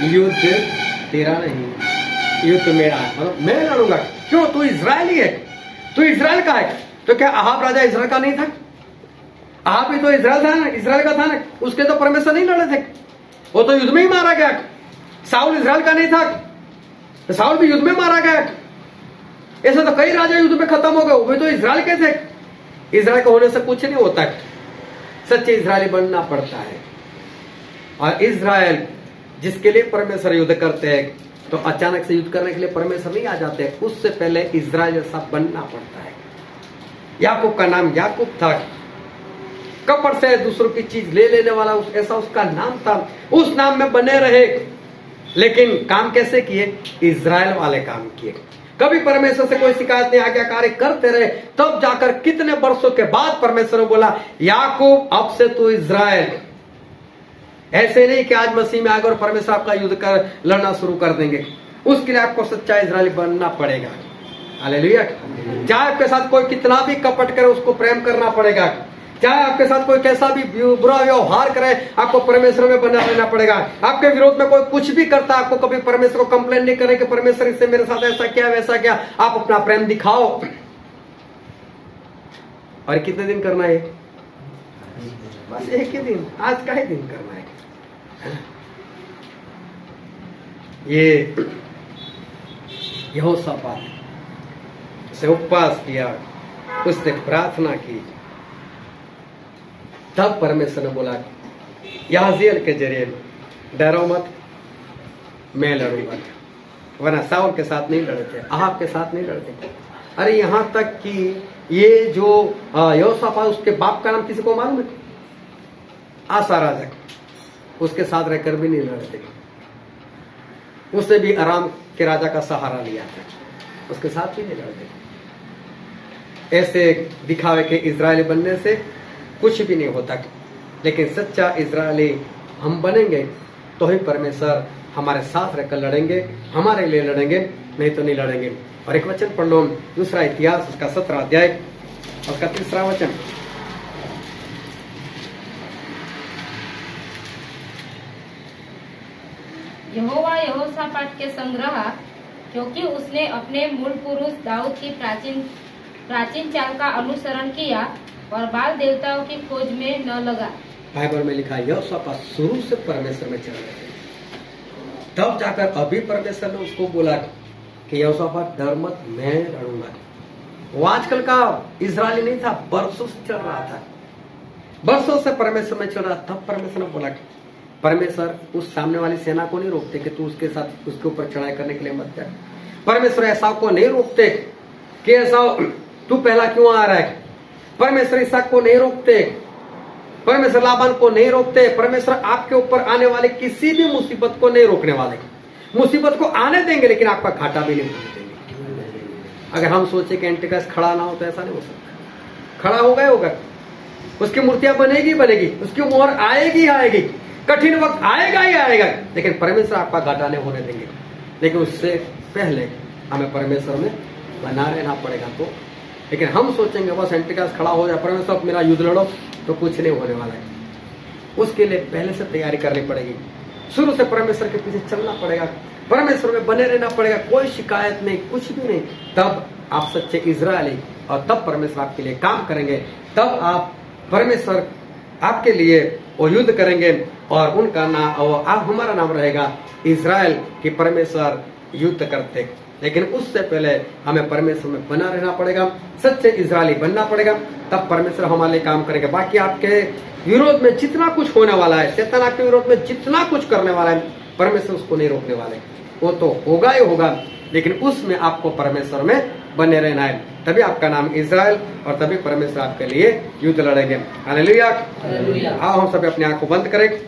युद्ध तेरा नहीं, युद्ध मेरा है, मतलब मैं लड़ूंगा। क्यों? तू इजरायली है, तू इजराइल का है। तो क्या अहाब राजा इजराइल का नहीं था? अहाब भी तो इजराइल था ना, इजराइल का था ना, उसके तो परमेश्वर नहीं लड़े थे, वो तो युद्ध में ही मारा गया। साउल इजराइल का नहीं था, साउल भी युद्ध में मारा गया। ऐसे तो कई राजा युद्ध में खत्म हो गए, वो भी तो इजराइल के थे। इजराइल को होने से कुछ नहीं होता है, सच्चे इजरायली बनना पड़ता है। और इजराइल जिसके लिए परमेश्वर युद्ध करते हैं, तो अचानक से युद्ध करने के लिए परमेश्वर नहीं आ जाते, उससे पहले इजराइल जैसा बनना पड़ता है। याकूब का नाम याकूब था, कपट से दूसरों की चीज ले लेने वाला, ऐसा उसका नाम था। उस नाम में बने रहे, लेकिन काम कैसे किए? इजराइल वाले काम किए। कभी परमेश्वर से कोई शिकायत नहीं, आज्ञाकारी करते रहे। तब जाकर कितने वर्षों के बाद परमेश्वर ने बोला, याकूब अब से तू इजराइल। ऐसे नहीं कि आज मसीह में आकर परमेश्वर आपका युद्ध कर लड़ना शुरू कर देंगे। उसके लिए आपको सच्चा इजरायली बनना पड़ेगा। हालेलुया। चाहे आपके साथ कोई कितना भी कपट करे, उसको प्रेम करना पड़ेगा। चाहे आपके साथ कोई कैसा भी बुरा व्यवहार करे, आपको परमेश्वर में बना रहना पड़ेगा। आपके विरोध में कोई कुछ भी करता, आपको कभी परमेश्वर को कंप्लेन नहीं करे कि परमेश्वर इससे मेरे साथ ऐसा क्या वैसा क्या। आप अपना प्रेम दिखाओ। और कितने दिन करना है? बस एक ही दिन, आज का ही दिन करना है। ये यहोशापात से उपवास किया, उसने प्रार्थना की, तब परमेश्वर ने बोला याजीएल के जरिए, डरो मत, मैं लड़ूंगा। वरना साउल के साथ नहीं लड़े थे, आहब के साथ नहीं लड़ते। अरे यहां तक कि ये जो यहोशापात, उसके बाप का नाम किसी को मालूम है? आसा राजा, उसके साथ रहकर भी नहीं लड़ते। उसने भी आराम के राजा का सहारा लिया था, उसके साथ भी नहीं लड़ते। ऐसे दिखावे के इजरायली बनने से कुछ भी नहीं होता। लेकिन सच्चा इजरायली हम बनेंगे तो ही परमेश्वर हमारे साथ रहकर लड़ेंगे, हमारे लिए लड़ेंगे, नहीं तो नहीं लड़ेंगे। और एक वचन पढ़ लो, दूसरा इतिहास उसका 17 अध्याय उसका 3 वचन। यहोवा यहोशापात के संग रहा, क्योंकि उसने अपने मूल पुरुष दाऊद की प्राचीन चाल का अनुसरण किया और बाल देवताओं की खोज में न लगा। बाइबल में लिखा है यहोशापात शुरू से परमेश्वर में चल रहे थे, तब जाकर अभी परमेश्वर ने उसको बोला कि यहोशापात डर मत, मैं लड़ूंगा। वो आजकल का इजरायली नहीं था, बरसों से चल रहा था, बरसों से परमेश्वर में चल रहा। तब परमेश्वर ने बोला, परमेश्वर उस सामने वाली सेना को नहीं रोकते कि तू उसके साथ उसके ऊपर चढ़ाई करने के लिए मत जा। परमेश्वर एसाव को नहीं रोकते कि एसाव तू पहला क्यों आ रहा है। परमेश्वर इसहाक को नहीं रोकते, परमेश्वर लाबान को नहीं रोकते। परमेश्वर आपके ऊपर आने वाले किसी भी मुसीबत को नहीं रोकने वाले। मुसीबत को आने देंगे, लेकिन आपका घाटा भी नहीं होने देंगे। अगर हम सोचे कि एंटिकस खड़ा ना हो तो ऐसा नहीं हो सकता। खड़ा होगा, उसकी मूर्तियां बनेगी, उसकी मोहर आएगी, कठिन वक्त आएगा ही आएगा, लेकिन परमेश्वर आपका घाटा नहीं होने देंगे। लेकिन उससे पहले हमें परमेश्वर में बना रहना पड़ेगा। तो लेकिन हम सोचेंगे बस एंटिकस खड़ा हो जाए, परमेश्वर मेरा युद्ध लड़ो, तो कुछ नहीं होने वाला है। उसके लिए पहले से तैयारी करनी पड़ेगी, शुरू से परमेश्वर के पीछे चलना पड़ेगा, परमेश्वर में बने रहना पड़ेगा, कोई शिकायत नहीं, कुछ भी नहीं। तब आप सच्चे इजरायली, और तब परमेश्वर आपके लिए काम करेंगे, तब आप परमेश्वर आपके लिए वो युद्ध करेंगे, और उनका नाम और हमारा नाम रहेगा इजराइल की परमेश्वर युद्ध करते। लेकिन उससे पहले हमें परमेश्वर में बना रहना पड़ेगा, सच्चे इजरायली बनना पड़ेगा, तब परमेश्वर हमारे लिए काम करेंगे। बाकी आपके विरोध में जितना कुछ होने वाला है, शैतान आपके विरोध में जितना कुछ करने वाला है, परमेश्वर उसको नहीं रोकने वाले। वो तो होगा ही होगा, लेकिन उसमें आपको परमेश्वर में बने रहना है, तभी आपका नाम इजराइल, और तभी परमेश्वर आपके लिए युद्ध लड़ेंगे। हालेलुया। आओ हम सब अपने आंख को बंद करें,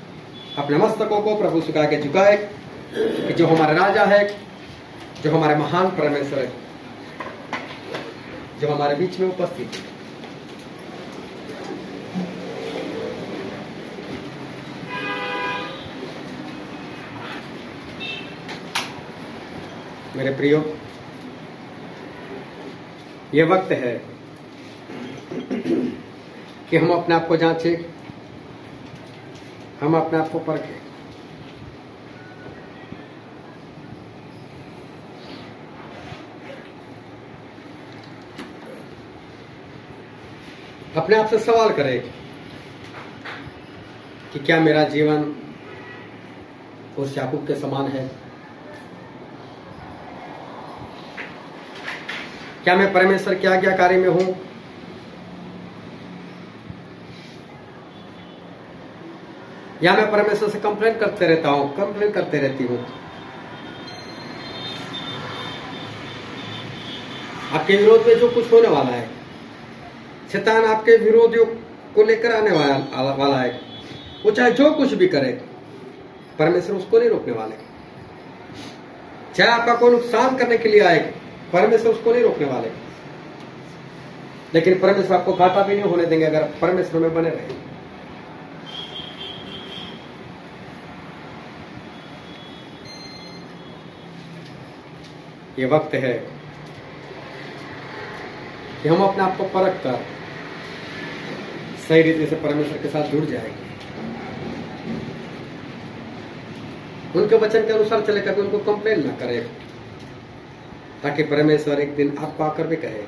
अपने मस्तकों को प्रभु सुखा के झुकाए कि जो हमारा राजा है, जो हमारे महान परमेश्वर है, जो हमारे बीच में उपस्थित है। मेरे प्रियो, ये वक्त है कि हम अपने आप को जांचें, हम अपने आप को परखें। अपने आप से सवाल करें कि क्या मेरा जीवन उस याकूब के समान है? क्या मैं परमेश्वर के आज्ञाकारी में हूं? या मैं परमेश्वर से कंप्लेन करते रहती हूं? आपके विरोध में जो कुछ होने वाला है, शैतान आपके विरोधियों को लेकर आने वाला है, वो चाहे जो कुछ भी करे, परमेश्वर उसको नहीं रोकने वाले। चाहे आपका कोई नुकसान करने के लिए आए, परमेश्वर उसको नहीं रोकने वाले। लेकिन परमेश्वर आपको घाटा भी नहीं होने देंगे अगर परमेश्वर में बने रहे। ये वक्त है कि हम अपने आप को परख कर सही रीति से परमेश्वर के साथ जुड़ जाएंगे, उनके वचन के अनुसार चले, कभी उनको कंप्लेन ना करें, ताकि परमेश्वर एक दिन आपको आकर भी कहे,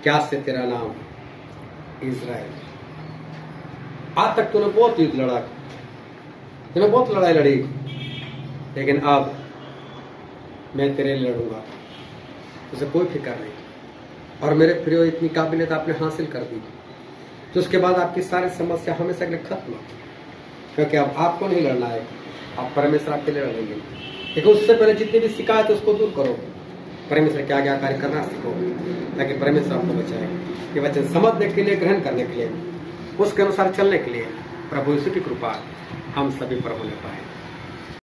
क्या से तेरा नाम इज़राइल, आज तक तूने बहुत युद्ध लड़ा, तूने बहुत लड़ाई लड़ी, लेकिन अब मैं तेरे लिए लड़ूंगा, तुझे कोई फिक्र नहीं। और मेरे प्रियो, इतनी काबिलियत आपने हासिल कर दी तो उसके बाद आपकी सारी समस्या हमेशा के लिए खत्म, क्योंकि अब आपको नहीं लड़ना है, आप परमेश्वर आपके लिए लड़ेंगे। लेकिन उससे पहले जितनी भी शिकायत है उसको दूर करो, परमेश्वर क्या क्या कार्य करना सीखो, ताकि परमेश्वर आपको बचाए। ये वचन समझने के लिए, ग्रहण करने के लिए, उसके अनुसार चलने के लिए प्रभु यीशु की कृपा हम सभी पर होने पाए।